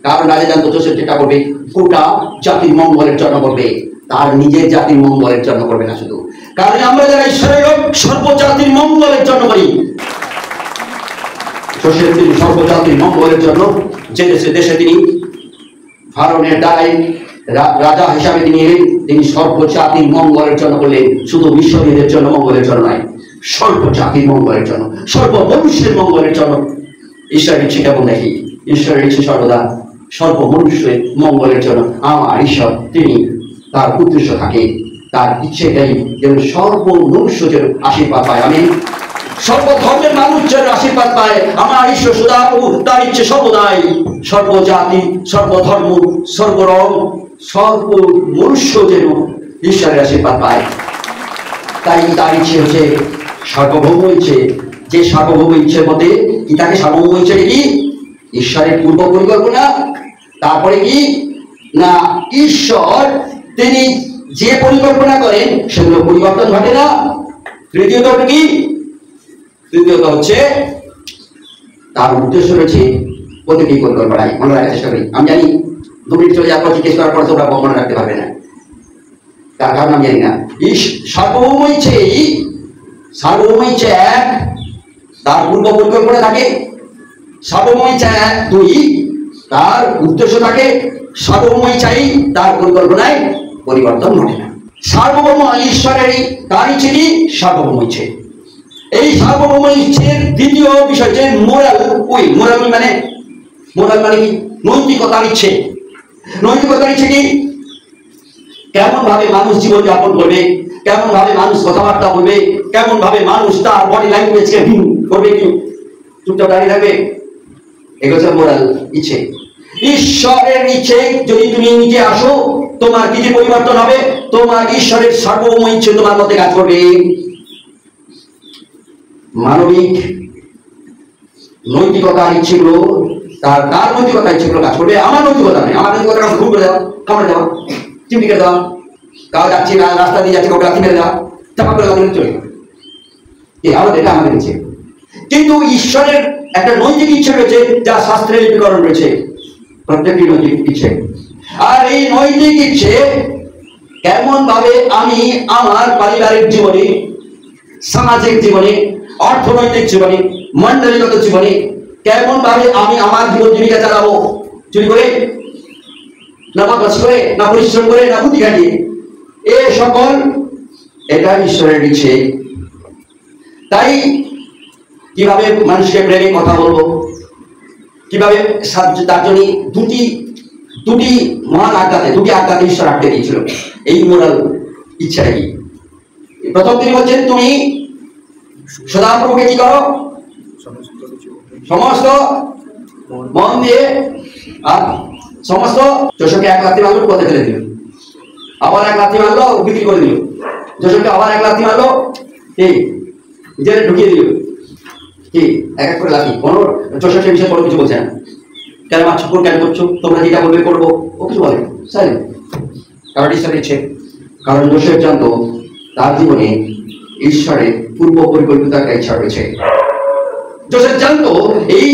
কারণ রাজা জানতো জোসেফ যেটা করবে গোটা জাতির মঙ্গলের জন্য করবে, তার নিজের জাতির মঙ্গলের জন্য করবে না শুধু। কারণ আমরা যারা ঈশ্বরের সর্বজাতির মঙ্গলের জন্য করি, জোসেফ তিনি সর্বজাতির মঙ্গলের জন্য যে দেশে তিনি ফারাওনের দ্বারাই রাজা হিসাবে তিনি এলেন, তিনি সর্বজাতির মঙ্গলের জন্য করলেন, শুধু মিশরীয়দের জন্য মঙ্গলের জন্য নয়, সর্বজাতির মঙ্গলের জন্য, সর্বমনুষ্যের মঙ্গলের জন্য। ঈশ্বরের ইচ্ছে কেমন দেখি? ঈশ্বরের ইচ্ছে সর্বদা সর্বমনুষ্যের মঙ্গলের জন্য। আমার ঈশ্বর তিনি তার উদ্দেশ্য থাকে, তার ইচ্ছেটাই যেন সর্বমনুষ্য যেন আশীর্বাদ পায়। আমি সর্বধর্মের মানুষ যেন আশীর্বাদ পায়। আমার ঈশ্বর সদাপ্রভু তার ইচ্ছে সর্বদাই সর্বজাতি, সর্বধর্ম, সর্বরং, সর্বমনুষ্য যেন ঈশ্বরের আশীর্বাদ পায়। তাই তার ইচ্ছে হচ্ছে সার্বভৌম ইচ্ছে। যে সার্বভৌম ইচ্ছের মধ্যে কি তাকে সার্বভৌম ইচ্ছে কি? ঈশ্বরের পূর্ব পরিকল্পনা। তারপরে কি না, ঈশ্বর তিনি যে পরিকল্পনা করেন সেগুলো পরিবর্তন ঘটে না। তৃতীয়ত কি? তৃতীয়ত হচ্ছে তার উদ্দেশ্য রয়েছে প্রতিটি পরিকল্পনায়। মনে রাখার চেষ্টা করি। আমি জানি 2 মিনিট চলে যাওয়ার পর জিজ্ঞেস করার পর তোমরা মনে রাখতে পারবে না, তার কারণ আমি জানি না। সার্বভৌম ইচ্ছে এক, তার পূর্ব পরিকল্পনা থাকে। সার্বভৌম ইচ্ছা 1, 2, তার উদ্দেশ্য থাকে। সার্বভৌম ইচ্ছাই তার পরিকল্পনায় পরিবর্তন ঘটে না। সার্বভৌম ঈশ্বরেরই তার ইচ্ছে কি? সার্বভৌম ইচ্ছে। এই সার্বভৌম ইচ্ছের দ্বিতীয় বিষয় হচ্ছে মোরাল উইল। মোরাল মানে কি? নৈতিকতার ইচ্ছে। নৈতিকতার ইচ্ছে কি? কেমন ভাবে মানুষ জীবন যাপন করবে, কেমন ভাবে মানুষ কথাবার্তা বলবে, কেমন ভাবে মানুষ তার বডি ল্যাঙ্গুয়েজকে করবে, কি চুপচাপ দাঁড়িয়ে থাকবে, এগুলো হচ্ছে মোরাল ইচ্ছে। ঈশ্বরের ইচ্ছে যদি তুমি নিজে আসো, তোমার কি পরিবর্তন হবে? তোমার ঈশ্বরের সার্বভৌম ইচ্ছে তোমার মধ্যে কাজ করবে। মানবিক নৈতিকতার ইচ্ছেগুলো তার নৈতিকতা ইচ্ছেগুলো কাজ করবে। আমার নৈতিকতা নেই, আমার নৈতিকতা ভুল করে দেওয়া, কামড়ে দেওয়া, চিমটি করে দেওয়া, কাউ যাচ্ছি না রাস্তা দিয়ে যাচ্ছে কাউকে লাথি মেরে দেওয়া, চাপা করে দেওয়া, চলে এটা আমাদের ইচ্ছে। কিন্তু ঈশ্বরের একটা নৈতিক ইচ্ছে রয়েছে, যা শাস্ত্রে লিপিকরণ রয়েছে, প্রত্যেকটি নৈতিক ইচ্ছে। আর এই নৈতিক ইচ্ছে কেমন ভাবে আমি আমার পারিবারিক জীবনে, সামাজিক জীবনে, অর্থনৈতিক জীবনে, মন্ডলীগত জীবনে কেমন ভাবে আমি আমার জীবন জীবিকা চালাবো, চুরি করে না, বদমাশ করে না, পরিশ্রম করে না, বুদ্ধি খাটিয়ে, এ সকল এটা ঈশ্বরের ইচ্ছে। তাই কিভাবে মানুষকে প্রেমে কথা বলবো, কিভাবে তার জন্য দুটি মহান আজ্ঞাতে, দুটি আজ্ঞাতে ঈশ্বর আটকে দিয়েছিল। এই মোরাল ইচ্ছাটা কি? প্রথম তিনি বলছেন তুমি সদাপ্রভুকে কি করো? সমস্ত মন দিয়ে আর সমস্ত যোশবকে এক লাথি মারলো, পথে ফেলে দিল। আবার এক লাথি মারলো, বিক্রি করে দিল। যোশবকে আবার এক লাথি মারলো, কি জেলে ঢুকিয়ে দিল। কি এক এক করে লাথি। কোনো যোশব সে বিষয়ে কোনো কিছু বলছে না। কেন মারছো, কেন করছো, তোমরা যেটা বলবে করবো, ও কিছু বলে সাইলেন্ট। কারণ ঈশ্বরের ইচ্ছে। কারণ যোশব জানতো তার জীবনে ঈশ্বরের পূর্ব পরিকল্পিত একটা ইচ্ছা রয়েছে। যোশব জানতো এই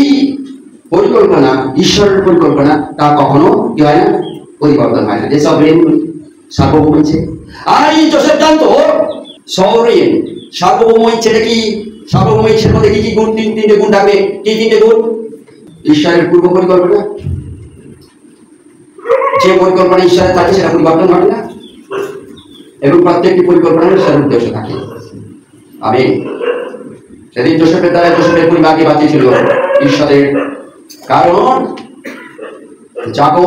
পরিকল্পনা, ঈশ্বরের পরিকল্পনা, তা কখনো কি হয় না, পরিবর্তন হয় না। যে সার্বভৌম ইচ্ছে। আর এই যোশব জানতো সবরেন সার্বভৌম ইচ্ছেটা কি, সার্বভৌম ইচ্ছের মধ্যে কি কি গুণ, তিনটে গুণ থাকবে। কি তিনটে গুণ? ঈশ্বরের পূর্ব পরিকল্পনা, যে পরিকল্পনা ঈশ্বরের থাকে সেটা পরিবর্তন ঘটে না, এবং প্রত্যেকটি পরিকল্পনার ঈশ্বরের উদ্দেশ্য থাকে। আমি সেদিন যোশবের দ্বারা যোশবের পরিবারকে বাঁচিয়েছিল ঈশ্বরের। কারণ যাকব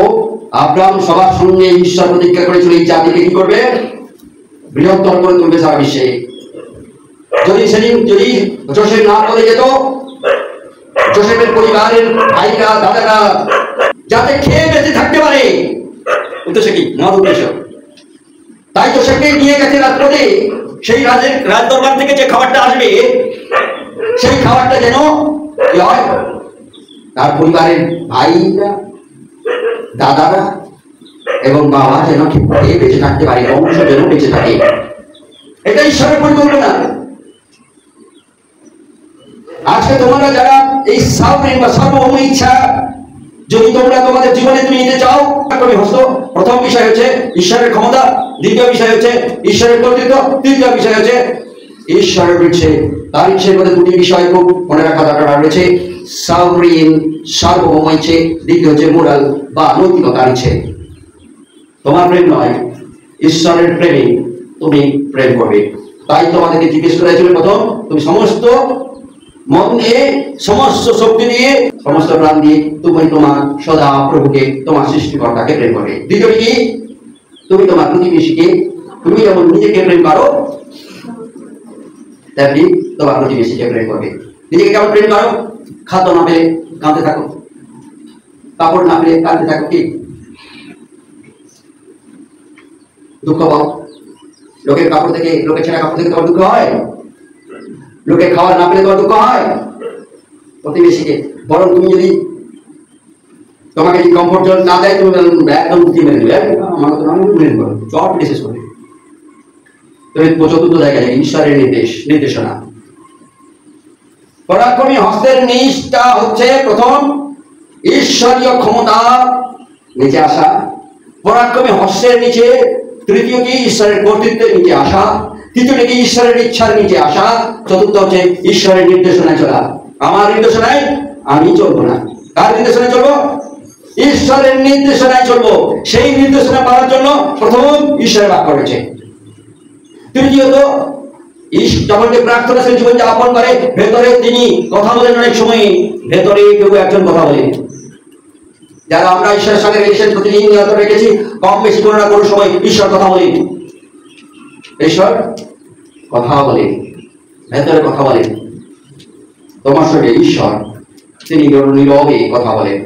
আব্রাহাম সবার সঙ্গে ঈশ্বর প্রতিজ্ঞা করেছিল এই জাতিকে কি করবে, বৃহত্তর করে তুলবে সারা বিশ্বে। যদি সেদিন যদি যোশব না করে যেত, যোশবের পরিবারের ভাইরা দাদারা যাতে খেয়ে বেঁচে থাকতে পারে, উদ্দেশ্য কি, মহৎ উদ্দেশ্য। তাই যোশবকে নিয়ে গেছে রাজপথে, সেই রাজ দরবার থেকে যে খাবারটা আসবে, সেই খাবারটা যেন কি হয়, তার পরিবারের ভাইরা দাদারা এবং বাবা যেন খেয়ে বেঁচে থাকতে পারে, বংশ যেন বেঁচে থাকে। এটা ঈশ্বরের পরিকল্পনা। আজকে তোমরা যারা এই সাবরেন বা সার্বভৌম ইচ্ছা যদি তোমরা তোমাদের জীবনে তুমি নিতে চাও, প্রথম বিষয় হচ্ছে ঈশ্বরের ক্ষমতা, দ্বিতীয় বিষয় হচ্ছে ঈশ্বরের কর্তৃত্ব, তৃতীয় বিষয় হচ্ছে ঈশ্বরের ইচ্ছে। তার ইচ্ছের মধ্যে দুটি বিষয় খুব মনে রাখা দরকার রয়েছে, সাবরেন সার্বভৌম ইচ্ছে, দ্বিতীয় হচ্ছে মোরাল বা নৈতিকতার ইচ্ছে। তোমার প্রেম নয়, ঈশ্বরের প্রেমে তুমি প্রেম করবে। তাই তোমাদেরকে জিজ্ঞেস করা হয়েছিল, প্রথম তুমি সমস্ত মন দিয়ে, সমস্ত শক্তি দিয়ে, সমস্ত প্রাণ দিয়ে তুমি তোমার সদা প্রভুকে, তোমার সৃষ্টিকর্তাকে প্রেম করবে। দ্বিতীয়টি কি, তুমি তোমার প্রতিবেশীকে, তুমি যেমন নিজেকে প্রেম করো তেমনি তোমার প্রতিবেশীকে প্রেম করবে। নিজেকে কেমন প্রেম করো? খাদ্য না পেলে কাঁদতে থাকো, কাপড় না পেলে কাঁদতে থাকো, কি দুঃখ পাও? লোকের কাপড় থেকে, লোকের ছেঁড়া কাপড় থেকে তোমার দুঃখ হয়? লোকে খাবার না পেলে তোমার দুঃখ হয়? প্রতিবেশীকে বরং তুমি যদি তোমাকে যদি কমফোর্ট জোন না দেয়, তুমি একদম উঠি মেরে দেবে, আমার তো আমি মেরে দেবো, চট বিশেষ করে। তুমি চতুর্থ জায়গায় ঈশ্বরের নির্দেশনা। পরাক্রমী হস্তের নিচটা হচ্ছে প্রথম ঈশ্বরীয় ক্ষমতা নিচে আসা, পরাক্রমী হস্তের নিচে তৃতীয় কি ঈশ্বরের কর্তৃত্বের নিচে আসা, তৃতীয়টি কি ঈশ্বরের ইচ্ছার নিচে আসা, চতুর্থ হচ্ছে ঈশ্বরের নির্দেশনায় চলা। আমার নির্দেশনায় আমি চলবো না, কার নির্দেশনায় চলবো? ঈশ্বরের নির্দেশনায় চলবো। সেই নির্দেশনা পাওয়ার জন্য প্রথম ঈশ্বরের বাক্য রয়েছে। তৃতীয়ত যখন প্রার্থনা সে জীবন যাপন করে, ভেতরে তিনি কথা বলেন। অনেক সময় ভেতরে কেউ একজন কথা বলেন। যারা আমরা ঈশ্বরের সঙ্গে রিলেশন প্রতিদিন নিয়ন্ত্রণ রেখেছি, কম বেশি কোনো না কোনো সময় ঈশ্বর কথা বলেন। ঈশ্বর কথা বলেন, ভেতরে কথা বলেন। তোমার সঙ্গে ঈশ্বর তিনি নীরবে কথা বলেন।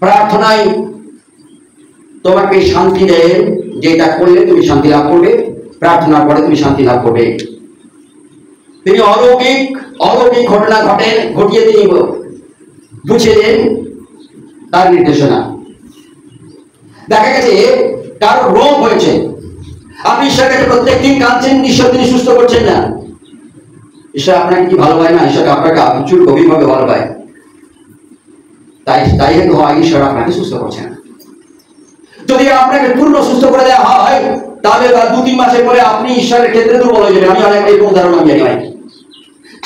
প্রার্থনায় তোমাকে শান্তি দেন, যেটা করলে তুমি শান্তি লাভ করবে, প্রার্থনার পরে তুমি শান্তি লাভ করবে। তিনি অলৌকিক ঘটনা ঘটিয়ে তিনি বুঝিয়ে দেন তার নির্দেশনা। দেখা গেছে কারো রোগ হয়েছে, আপনি ঈশ্বরের কাছে প্রত্যেকদিন কাঁদছেন, ঈশ্বর তিনি সুস্থ করছেন না। ঈশ্বর আপনাকে কি ভালো পায় না? ঈশ্বর আপনাকে প্রচুর গভীরভাবে ভালো পায়। তাই হেতু হয় ঈশ্বর আপনাকে সুস্থ করছে না। যদি আপনাকে পূর্ণ সুস্থ করে দেওয়া হয়, তাহলে 2-3 মাসের পরে আপনি ঈশ্বরের ক্ষেত্রে দুর্বল হয়ে যাবেন। আমি অনেক এই উদাহরণ আমি জানি।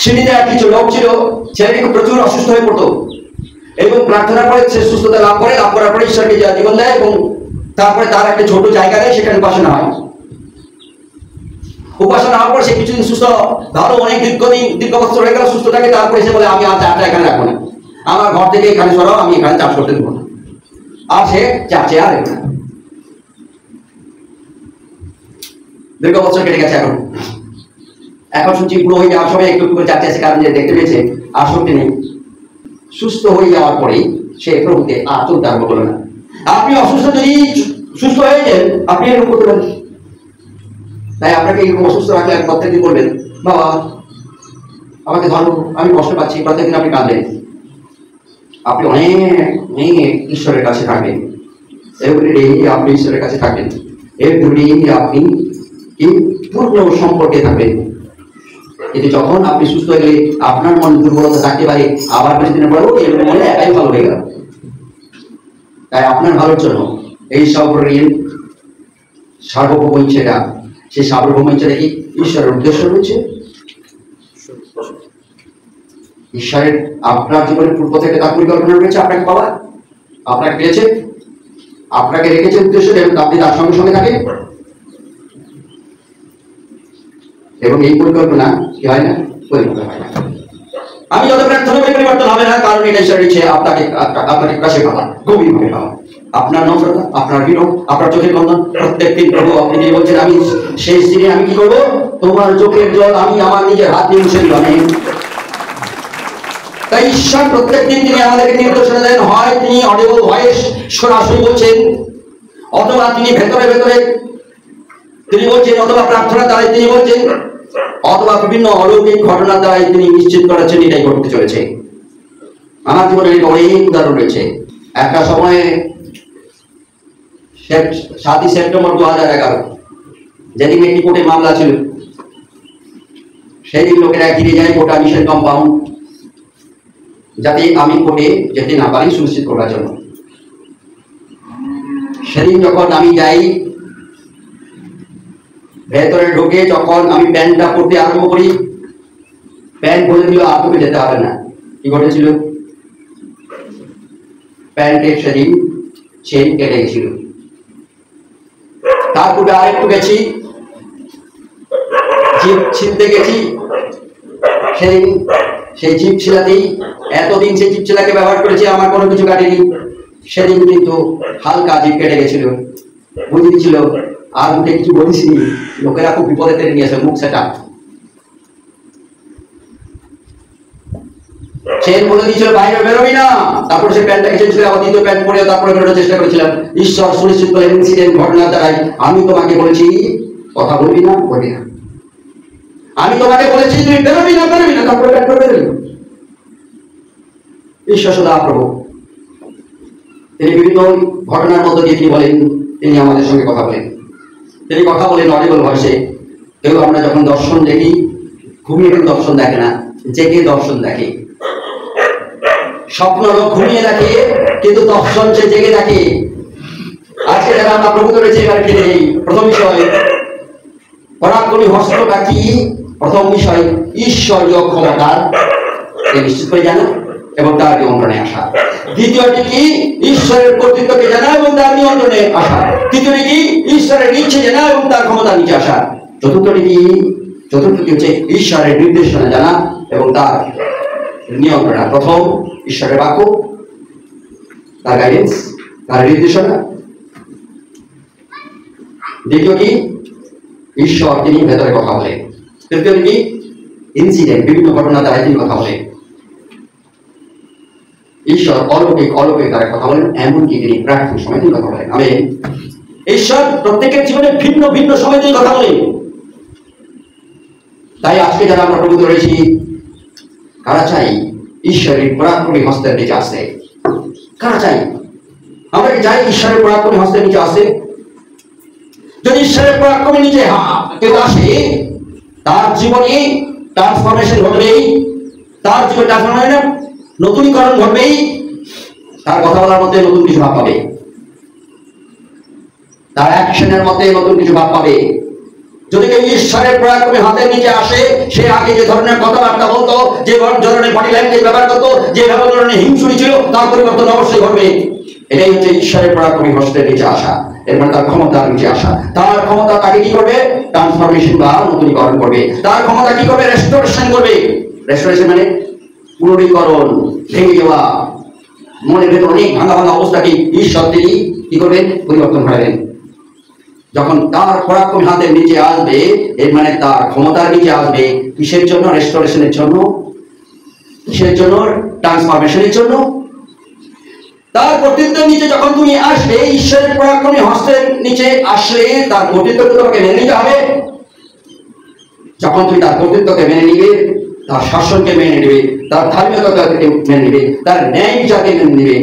সিঁড়িতে কিছু লোক ছিল, ছেলেটি প্রচুর অসুস্থ হয়ে পড়তো, এবং প্রার্থনার পরে সে সুস্থতা লাভ করার পরে ঈশ্বরকে জীবন দেয়, এবং তারপরে তার একটা ছোট জায়গা দেয়, সেখানে উপাসনা হয়। উপাসনা হওয়ার পর সে কিছুদিন সুস্থ, ধরো অনেক দীর্ঘ বছর হয়ে গেল সুস্থ থাকে। তারপরে সে বলে, আমি আর চারটা এখানে রাখবো না, আমার ঘর থেকে এখানে সরাও, আমি এখানে চাষ করতে দেবো না। আর সে চার্চে আর না। দীর্ঘ বছর কেটে গেছে। এখন শুনছি বুড়ো হয়ে যাওয়ার সময় একটু করে চার্চে এসে কারণ দেখতে পেয়েছে আসক্তি নেই। সুস্থ হয়ে যাওয়ার পরেই সে প্রভুকে আর চলতে আরম্ভ করলো না। আপনি অসুস্থ, যদি সুস্থ হয়ে যান আপনি এরকম করতে পারেন। তাই আপনাকে এরকম অসুস্থ রাখলে প্রত্যেকদিন বলবেন, বাবা আমাকে ধরো, আমি কষ্ট পাচ্ছি, প্রত্যেকদিন আপনি কাঁদবেন। আপনি অনেক অনেক ঈশ্বরের কাছে থাকবেন, এভরিডে আপনি ঈশ্বরের কাছে থাকবেন, এভরিডে আপনি কি পূর্ণ সম্পর্কে থাকবেন। কিন্তু যখন আপনি সুস্থ হয়ে গেলে আপনার মনে দুর্বলতা থাকতে পারে, আবার কিছুদিনের পরেও এরকম মনে একাই ভালো হয়ে গেল। তাই আপনার ভালোর জন্য এই সার্বভৌম ইচ্ছেটা, সেই সার্বভৌম ইচ্ছেটা কি ঈশ্বরের উদ্দেশ্য রয়েছে। ঈশ্বরের আপনার জীবনের পূর্ব থেকে তার পরিকল্পনা রয়েছে আপনাকে পাওয়া, আপনাকে পেয়েছে, আপনাকে রেখেছে উদ্দেশ্য, এবং আপনি তার সঙ্গে সঙ্গে থাকেন। এবং এই পরিকল্পনা কি হয় না, পরিবর্তন হয় না। আমি যত প্রার্থনা করি পরিবর্তন হবে না, কারণ এটা ঈশ্বরের ইচ্ছে আপনাকে কাছে পাওয়া, গভীরভাবে পাওয়া। আপনার নম্রতা, আপনার বিনয়, আপনার চোখের বন্ধন, প্রত্যেকদিন প্রভু আপনি যে বলছেন আমি সেই দিনে আমি কি করবো, তোমার চোখের জল আমি আমার নিজের হাত দিয়ে মুছে দিলাম। তাই ঈশ্বর প্রত্যেকদিন তিনি আমাদেরকে নির্দেশনা দেন, হয় তিনি অডিবল ভয়েস সরাসরি বলছেন, অথবা তিনি ভেতরে ভেতরে তিনি বলছেন, অথবা প্রার্থনা দ্বারাই তিনি বলছেন, অথবা বিভিন্ন অলৌকিক ঘটনার দ্বারাই তিনি নিশ্চিত করেছেন এটাই ঘটতে চলেছে। আমার জীবনে অনেক উদাহরণ রয়েছে। একটা সময়ে 7ই সেপ্টেম্বর 2011 যেদিন একটি কোর্টে মামলা ছিল, সেই দিন লোকেরা ঘিরে যায় গোটা মিশন কম্পাউন্ড, যাতে আমি কোর্টে যেতে না পারি সুনিশ্চিত করার জন্য। সেদিন যখন আমি যাই, ভেতরে ঢুকে যখন আমি প্যান্টটা পরতে আরম্ভ করি, প্যান্ট বলে দিল আর তোকে যেতে হবে না। কি ঘটেছিল, প্যান্টের সেদিন চেন কেটে গেছিল। তারপরে আরেকটু গেছি, জিপ ছিলতে গেছি, সেদিন সেই জিপ ছিলাতেই, এতদিন সেই জিপ ছিলাকে ব্যবহার করেছি, আমার কোনো কিছু কাটেনি। সেদিন কিন্তু হালকা জিপ কেটে গেছিল, বুঝে দিচ্ছিল আর মুখে কিছু বলিসনি, লোকেরা খুব বিপদে টেনে নিয়েছে মুখ সেটা। চেন বলে দিয়েছিল বাইরে বেরোবি না, তারপরে সে প্যান্টটাকে চেয়েছিল, আবার দ্বিতীয় প্যান্ট পরে তারপরে বেরোনোর চেষ্টা করেছিলাম। ঈশ্বর সুনিশ্চিত করে ইনসিডেন্ট ঘটনার দ্বারাই আমি তোমাকে বলেছি কথা বলবি না, বলবি না। আমি তোমাকে বলেছি তুমি বেরোবি না, তারপরে প্যান্ট পরে বেরোবি। ঈশ্বর সদা প্রভু তিনি বিভিন্ন ঘটনার মধ্যে দিয়ে তিনি বলেন, তিনি আমাদের সঙ্গে কথা বলেন, তিনি কথা বলেন অডিবল ভয়েসে। কেউ আমরা যখন দর্শন দেখি, ঘুমিয়ে কেউ দর্শন দেখে না, জেগে দর্শন দেখে। স্বপ্ন লোক ঘুমিয়ে দেখে, কিন্তু দর্শন সে জেগে দেখে। আজকে যারা আমরা প্রভূত রয়েছে, এবার ফিরে যাই। প্রথম বিষয় পরাক্রমী হস্তটা কি? প্রথম বিষয় ঈশ্বরীয় ক্ষমতার নিশ্চিত করে জানা এবং তার নিয়ন্ত্রণে আসা। দ্বিতীয়টি কি? ঈশ্বরের কর্তৃত্বকে জানা এবং তার নিয়ন্ত্রণে আসা। তৃতীয়টি কি? ঈশ্বরের ইচ্ছে জানা এবং তার ক্ষমতার নিচে আসা। চতুর্থটি কি? চতুর্থটি হচ্ছে ঈশ্বরের নির্দেশনা জানা এবং তার নিয়ন্ত্রণ। প্রথম ঈশ্বরের বাক্য, তার গাইডেন্স, তার নির্দেশনা। দ্বিতীয় কি? ঈশ্বর তিনি ভেতরে কথা বলেন। তৃতীয় কি? ইনসিডেন্ট, বিভিন্ন ঘটনা দ্বারা তিনি কথা বলেন। ঈশ্বর অলৌকিক দ্বারা কথা বলেন, এমনকি তিনি প্রার্থনার সময় তিনি কথা বলেন। আমেন। ঈশ্বর প্রত্যেকের জীবনে ভিন্ন ভিন্ন সময় তিনি কথা বলেন। তাই আজকে যারা আমরা প্রভূত রয়েছি, কারা চাই ঈশ্বরের পরাক্রমী হস্তের নিচে আসতে? কারা চাই? আমরা কি চাই ঈশ্বরের পরাক্রমী হস্তের নিচে আসতে? যদি ঈশ্বরের পরাক্রমী নিচে কেউ আসে, তার জীবনে ট্রান্সফরমেশন ঘটবেই, তার জীবনে ট্রান্সফরমেশন নতুনীকরণ ঘটবেই, তার কথা বলার মধ্যে নতুন কিছু ভাব পাবে, তার অ্যাকশনের মধ্যে নতুন কিছু ভাব পাবে। যদি কেউ ঈশ্বরের পরাক্রমী হাতের নিচে আসে, সে আগে যে ধরনের কথাবার্তা বলতো, যে ধরনের বডি ল্যাঙ্গুয়েজ ব্যবহার করতো, যে ধরনের হিংসুরি ছিল, তার পরিবর্তন অবশ্যই ঘটবে। এটাই হচ্ছে ঈশ্বরের পরাক্রমী হস্তের নিচে আসা, এর মানে তার ক্ষমতার নিচে আসা। তার ক্ষমতা তাকে কি করবে? ট্রান্সফরমেশন বা নতুনীকরণ করবে। তার ক্ষমতা কি করবে? রেস্টোরেশন করবে। রেস্টোরেশন মানে পুনরীকরণ, ভেঙে যাওয়া, মনের ভেতর অনেক ভাঙা ভাঙা অবস্থাকে ঈশ্বর তিনি কি করবেন? পরিবর্তন করবেন। যখন তার পরাক্রমী হাতের নিচে আসবে, এর মানে তার ক্ষমতার নিচে আসবে। কিসের জন্য? রেস্টোরেশনের জন্য। কিসের জন্য? ট্রান্সফরমেশনের জন্য। তার কর্তৃত্বের নিচে যখন তুমি আসলে, ঈশ্বরের পরাক্রমী হস্তের নিচে আসলে, তার কর্তৃত্বকে তোমাকে মেনে নিতে হবে। যখন তুমি তার কর্তৃত্বকে মেনে নিবে, তার শাসনকে মেনে নিবে, তার ধার্মিকতাকে মেনে নিবে, তার ন্যায় বিচারকে মেনে নিবে,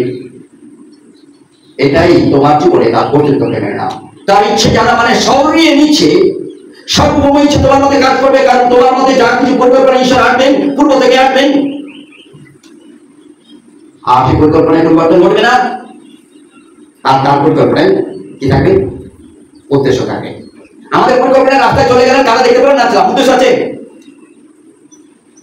এটাই তোমার জীবনে তার কর্তৃত্বকে মেনে নাও। তার ইচ্ছে জানা মানে সরিয়ে নিচ্ছে, সর্বভৌম ইচ্ছে তোমার মধ্যে কাজ করবে, কারণ তোমার মধ্যে যা কিছু পরিকল্পনা ঈশ্বর আনবেন, পূর্ব থেকে আনবেন, আর সেই পরিকল্পনায় পরিবর্তন ঘটবে না। আর তার পরিকল্পনায় কি থাকবে? উদ্দেশ্য থাকবে। আমাদের পরিকল্পনা রাস্তায় চলে গেলেন, কারা দেখতে পারেন নাচলাম, উদ্দেশ্য আছে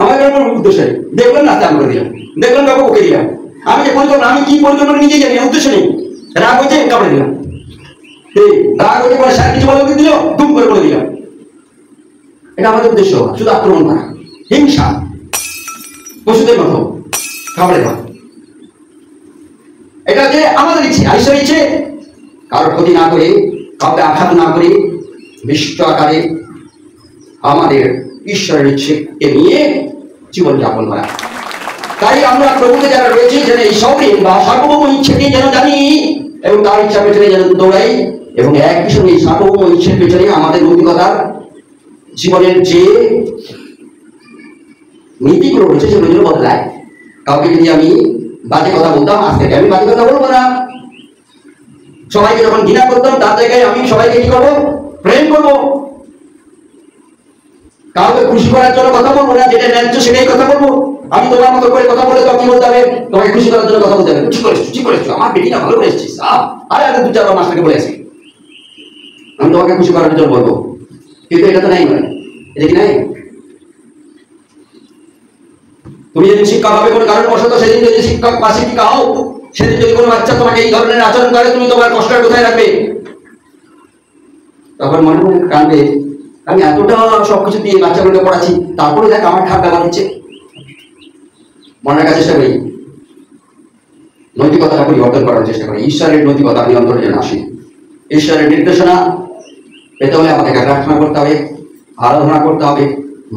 আমাদের উদ্দেশ্য দেখলেন, নাচতে আমি করে দিলাম, দেখলেন কাউকে ওকে দিলাম। আমি যে পরিকল্পনা, আমি কি পরিকল্পনা নিজে জানি, উদ্দেশ্য নেই, রাগ হয়েছে কাপড়ে দিলাম, রাগ হয়েছে পরে সার কিছু বলে দিল, দুম করে বলে দিলাম। এটা আমাদের উদ্দেশ্য, শুধু আক্রমণ করা, হিংসা, পশুদের মতো কাপড়ে দেওয়া। এটা যে আমাদের ইচ্ছে, ঈশ্বরের ইচ্ছে, কারোর ক্ষতি না করে, কাউকে আঘাত না করে, বিষ্ট আকারে আমাদের ঈশ্বরের ইচ্ছেকে নিয়ে জীবন যাপন করা। তাই আমরা প্রভুতে যারা রয়েছে, যেন এই সবরিন বা সার্বভৌম ইচ্ছেকে যেন জানি এবং তার ইচ্ছা পেছনে যেন দৌড়াই, এবং একই সঙ্গে এই সার্বভৌম ইচ্ছের পেছনে আমাদের নৈতিকতার জীবনের যে নীতিগুলো রয়েছে সেগুলো যেন বদলায়। কাউকে যদি আমি বাজে কথা বলতাম, আজ থেকে আমি বাজে কথা বলবো না। সবাইকে যখন ঘৃণা করতাম, তার জায়গায় আমি সবাইকে কি করবো? প্রেম করবো। কাউকে খুশি করার জন্য কথা বলবো না, যেটা ন্যায্য সেটাই কথা বলবো। আমি তোমার মতো করে কথা বলে তো কি বলতে হবে? তোমাকে খুশি করার জন্য কথা বলতে হবে, ঠিক করেছো, আমার বেটিটা ভালো করে এসেছিস, আরে আগে 2-4 মাসটাকে বলে আসি, আমি তোমাকে খুশি করার জন্য বলবো। কিন্তু এটা তো নাই, নয়, এটা কি নাই? তুমি যদি শিক্ষক হবে কোনো কারণ বশত, সেদিন যদি শিক্ষক বা শিক্ষিকা হও, সেদিন যদি কোনো বাচ্চা তোমাকে এই ধরনের আচরণ করে, তুমি তোমার কষ্টটা কোথায় রাখবে? তখন মনে মনে কাঁদবে, আমি এতটা সবকিছু দিয়ে বাচ্চাগুলোকে পড়াচ্ছি, তারপরে দেখ আমার খারাপ ব্যবহার দিচ্ছে। মনে রাখার চেষ্টা করি, নৈতিকতাটা পরিবর্তন করার চেষ্টা করি, ঈশ্বরের নৈতিকতা নিয়ন্ত্রণের জন্য আসি। ঈশ্বরের নির্দেশনা পেতে হলে আমাদেরকে প্রার্থনা করতে হবে, আরাধনা করতে হবে,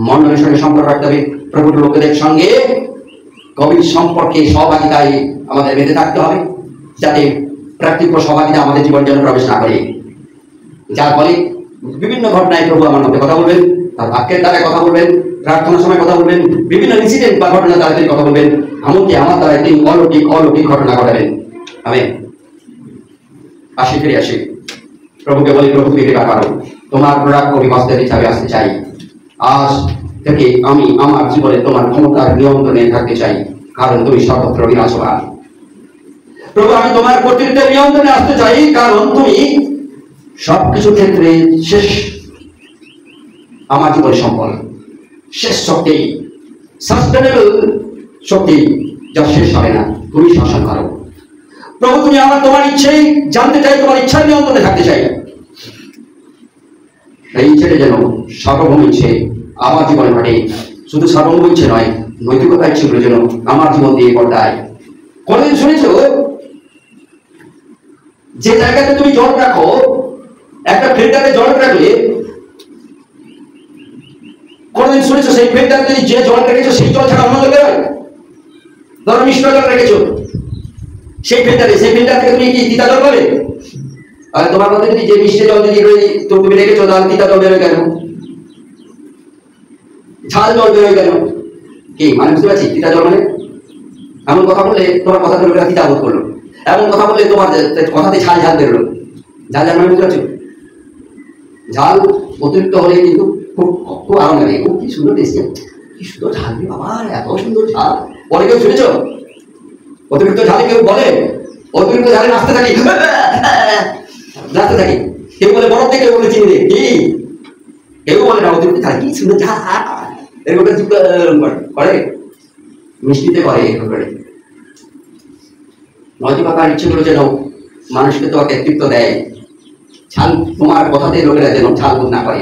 মণ্ডলের সঙ্গে সম্পর্ক রাখতে হবে, প্রভুর লোকেদের সঙ্গে গভীর সম্পর্কে সহভাগিতায় আমাদের বেঁধে থাকতে হবে, যাতে প্রাকৃতিক সহভাগিতা আমাদের জীবন যেন প্রবেশ না করে। যার ফলে বিভিন্ন ঘটনায় প্রভু আমার মধ্যে কথা বলবেন, তার বাক্যের দ্বারা কথা বলবেন, প্রার্থনার সময় কথা বলবেন, বিভিন্ন ইনসিডেন্ট বা ঘটনার দ্বারা তিনি কথা বলবেন, এমনকি আমার দ্বারা তিনি অলৌকিক ঘটনা ঘটাবেন। আমেন। ফিরে আসি, প্রভুকে বলি, প্রভু তুমি কৃপা করো, তোমার পরাক্রমী হস্তের হিসাবে আসতে চাই। আজ থেকে আমি আমার জীবনে তোমার ক্ষমতার নিয়ন্ত্রণে থাকতে চাই, কারণ তুমি সর্বত্র বিরাজমান। প্রভু, আমি তোমার কর্তৃত্বের নিয়ন্ত্রণে আসতে চাই, কারণ তুমি সবকিছু ক্ষেত্রে শেষ, আমার জীবনে সম্পদ, শেষ শক্তি, সাস্টেনেবল শক্তি, যা শেষ হবে না। তুমি শাসন করো প্রভু। তুমি আমার তোমার ইচ্ছেই জানতে চাই, তোমার ইচ্ছার নিয়ন্ত্রণে থাকতে চাই। এই ইচ্ছেটা যেন সার্বভৌম ইচ্ছে আমার জীবনে ঘটে। শুধু সার্বভৌম ইচ্ছে নয়, নৈতিকতা ইচ্ছেগুলো যেন আমার জীবন দিয়ে বর্তায়। কোনদিন শুনেছ যে জায়গাতে তুমি জল রাখো, একটা ফিল্টারে জল রাখলে, কোনদিন শুনেছ সেই ফিল্টারে যদি যে জল রেখেছো সেই জল ছাড়া অন্য জল বেরোয়? ধরো মিশ্র জল রেখেছো সেই ফিল্টারে, সেই ফিল্টার থেকে তুমি কি তিতা জল পাবে? আর তোমার মধ্যে যদি যে মিষ্টি জল যদি তুমি রেখেছো, তাহলে তিতা জল বেরোয় কেন? ঝাল জল বেরোয় কেন? কি মানে বুঝতে পারছি? তিতা জল মানে এমন কথা বললে তোমার কথা বেরোবে, তিতা বোধ করলো। এমন কথা বললে তোমার কথাতে ঝাল ঝাল বেরোলো। ঝাল ঝাল মানে বুঝতে পারছো? ঝাল অতিরিক্ত হলে কিন্তু খুব আরাম লাগে। ও কি সুন্দর টেস্টি, কি সুন্দর ঝাল রে বাবা, এত সুন্দর ঝাল। পরে কেউ শুনেছ অতিরিক্ত ঝালে কেউ বলে, অতিরিক্ত ঝালে নাচতে থাকি, নাচতে থাকি। কেউ বলে বরফ দিয়ে, কেউ বলে চিনি দিয়ে, কি কেউ বলে না অতিরিক্ত ঝাল, কি সুন্দর ঝাল, এরকম করে মিষ্টিতে করে, এরকম করে। নৈতিকতার ইচ্ছেগুলো যেন মানুষকে তোমাকে তৃপ্ত দেয়। ঝাল তোমার কথাতে লোকেরা যেন ঝাল বোধ না করে,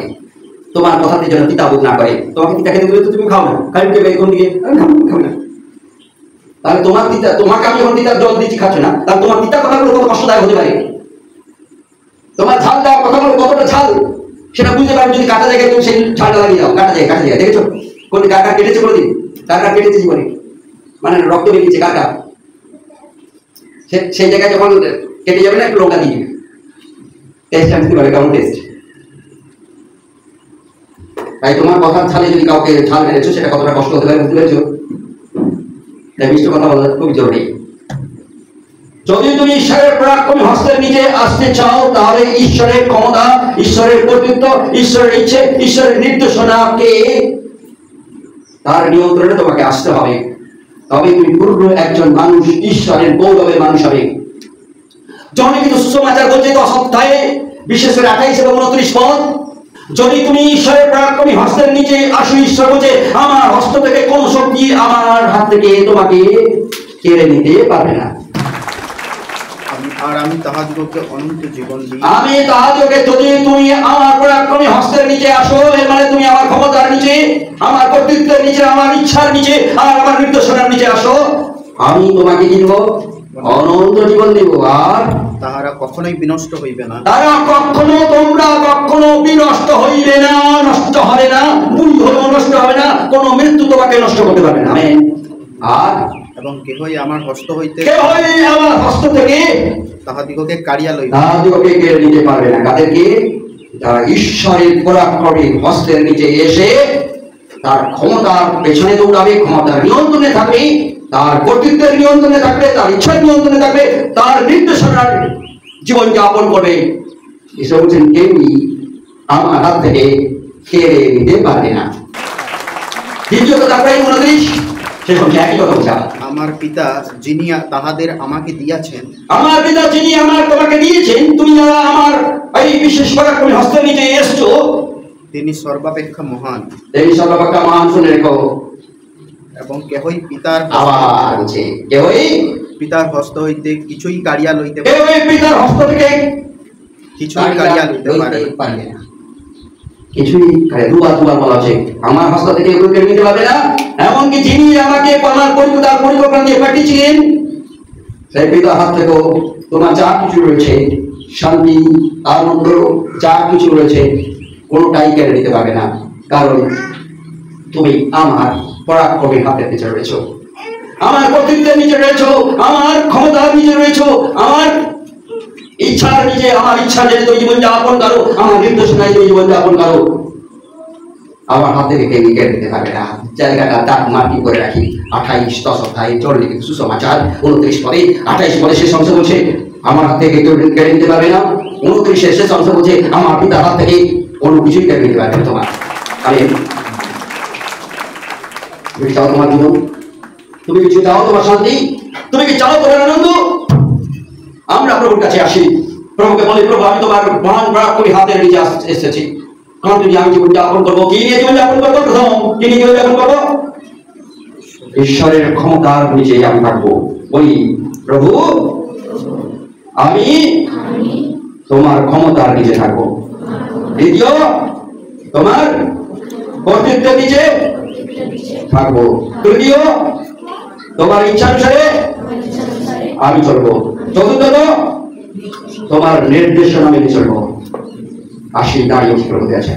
তোমার কথাতে যেন তিতা বোধ না করে। তোমাকে তিতা খেতে দিলে তো তুমি খাও না, কারণকে বেগুন দিয়ে খাও না। তাহলে তোমার তিতা, তোমাকে আমি যখন তিতার জল দিচ্ছি খাচ্ছ না, তাহলে তোমার তিতা কথাগুলো কত কষ্টদায়ক হতে পারে। তোমার ঝাল দেওয়ার কথাগুলো কতটা ঝাল সেটা বুঝতে পারো যদি কাটা জায়গায় তুমি সেই ঝালটা লাগিয়ে দাও। কাটা জায়গায় দেখেছো? কোন কার কেটেছে কোনোদিন? কার কেটেছে জীবনে? মানে রক্ত বেরিয়েছে কার? সেই জায়গায় যখন কেটে যাবে না একটু লঙ্কা দিয়ে দিবে, টেস্ট আনতে পারে কেমন টেস্ট। তাই তোমার কথার ছালে যদি কাউকে ঝাল মেরেছো সেটা কতটা কষ্ট হতে পারে বুঝতে পেরেছো? তাই মিষ্টি কথা বলা খুবই জরুরি। যদি তুমি ঈশ্বরের পরাক্রমী হস্তের নিচে আসতে চাও তাহলে ঈশ্বরের ক্ষমতা, ঈশ্বরের কর্তৃত্ব, ঈশ্বরের ইচ্ছে, ঈশ্বরের নির্দেশনাকে তার নিয়ন্ত্রণে তোমাকে আসতে হবে। তবে তুমি পূর্ণ একজন মানুষ, ঈশ্বরের গৌরবের মানুষ হবে। জন কিন্তু সুসমাচার বলছে 10 অধ্যায়ে বিশেষ করে 28 এবং 29 পদ, যদি তুমি ঈশ্বরের পরাক্রমী হস্তের নিচে আসো, ঈশ্বর বলছে আমার হস্ত থেকে কোন শক্তি আমার হাত থেকে তোমাকে কেড়ে নিতে পারবে না। আর আমি তাহাদিগকে অনন্ত জীবন দিই। আমি তাহাদিগকে, যদি তুমি আমার পরাক্রমী হস্তের নিচে আসো, এর মানে তুমি আমার ক্ষমতার নিচে, আমার কর্তৃত্বের নিচে, আমার ইচ্ছার নিচে আর আমার নির্দেশনার নিচে আসো, আমি তোমাকে কি দেব? অনন্ত জীবন দেব। আর তাহারা কখনোই বিনষ্ট হইবে না। তারা কখনো, তোমরা কখনো বিনষ্ট হইবে না, নষ্ট হবে না, ভুল হলেও নষ্ট হবে না, কোন মৃত্যু তোমাকে নষ্ট করতে পারবে না। আমেন। আর এবং কেহই আমার হস্ত হইতে, কেহই আমার হস্ত থেকে তাহাদিগকে কাড়িয়া লইবে। তাহাদিগকে কেড়ে নিতে পারবে না। কাদেরকে? যারা ঈশ্বরের পরাক্রমী হস্তের নিচে এসে তার ক্ষমতার পেছনে দৌড়াবে, ক্ষমতার নিয়ন্ত্রণে থাকবে, তার কর্তৃত্বের নিয়ন্ত্রণে থাকবে, তার ইচ্ছার নিয়ন্ত্রণে থাকবে, তার নির্দেশনার জীবন যাপন করবে। ঈশ্বর বলছেন কেউই আমার হাত থেকে কেড়ে নিতে পারবে না। দ্বিতীয়ত তারপরে 29 সে বলছে একই কথা বলছে, আমার পিতা যিনি তাহাদের আমাকে দিয়াছেন, আমার পিতা যিনি আমার তোমাকে দিয়েছেন, তুমি যারা আমার এই বিশেষ পরাক্রমী হস্তের নিচে এসছো, তিনি সর্বাপেক্ষা মহান। এই সর্বাপেক্ষা মহান। শুনে রেখো। এবং কেহই পিতার আবার বলছে কেহই হস্ত হইতে কিছুই কাড়িয়া লইতে কেহই পিতার হস্ত থেকে কিছুই কাড়িয়া লইতে পারে না। কিছুই দুবার বলা হচ্ছে আমার হস্ত থেকে এগুলো কেড়ে নিতে পারবে না। এমনকি যিনি আমাকে আমার পরিকল্পনা দিয়ে পাঠিয়েছিলেন, সেই পিতার হাত থেকেও তোমার যা কিছু রয়েছে, শান্তি, আনন্দ, যা কিছু রয়েছে, কোনোটাই কেড়ে নিতে পারবে না। কারণ তুমি আমার পরাক্রমের হাতের নিচে রয়েছ, আমার কর্তৃত্বের নিচে রয়েছ, আমার ক্ষমতার নিচে রয়েছ, আমার ইচ্ছার নিচে, আমার ইচ্ছা যে তুমি জীবন যাপন করো, আমার নির্দেশনায় তুমি জীবন যাপন করো। আমার হাতে থেকে কেড়ে নিতে পারবে না। জায়গাটা দাগ মার্কি করে রাখি। 28 10 অধ্যায় 40 সুসমাচার 29 পদে, 28 পদে শেষ অংশ বলছে আমার হাত থেকে কেউ কেড়ে নিতে পারবে না। 29 শেষ অংশ বলছে আমার পিতার হাত থেকে কোনো কিছুই কেড়ে নিতে পারবে না তোমার। আমেন। তুমি চাও তোমার জীবন? তুমি কি চাও তোমার শান্তি? তুমি কি চাও তোমার আনন্দ? আমরা প্রভুর কাছে আসি, প্রভুকে বলি প্রভু আমি তোমার মহান পরাক্রমী হাতের নিচে এসেছি, কারণ তুমি আমি জীবন যাপন করবো। কি নিয়ে জীবন যাপন করবো? প্রথম কি নিয়ে জীবন যাপন করবো? ঈশ্বরের ক্ষমতার নিচে আমি থাকবো। ওই প্রভু আমি তোমার ক্ষমতার নিচে থাকবো। দ্বিতীয়, তোমার কর্তৃত্বের নিচে থাকবো। তৃতীয়, তোমার ইচ্ছানুসারে আমি চলবো। চতুর্থত, তোমার নির্দেশনা মেনে চলবো। আসি দাঁড়িয়ে প্রভু আছে।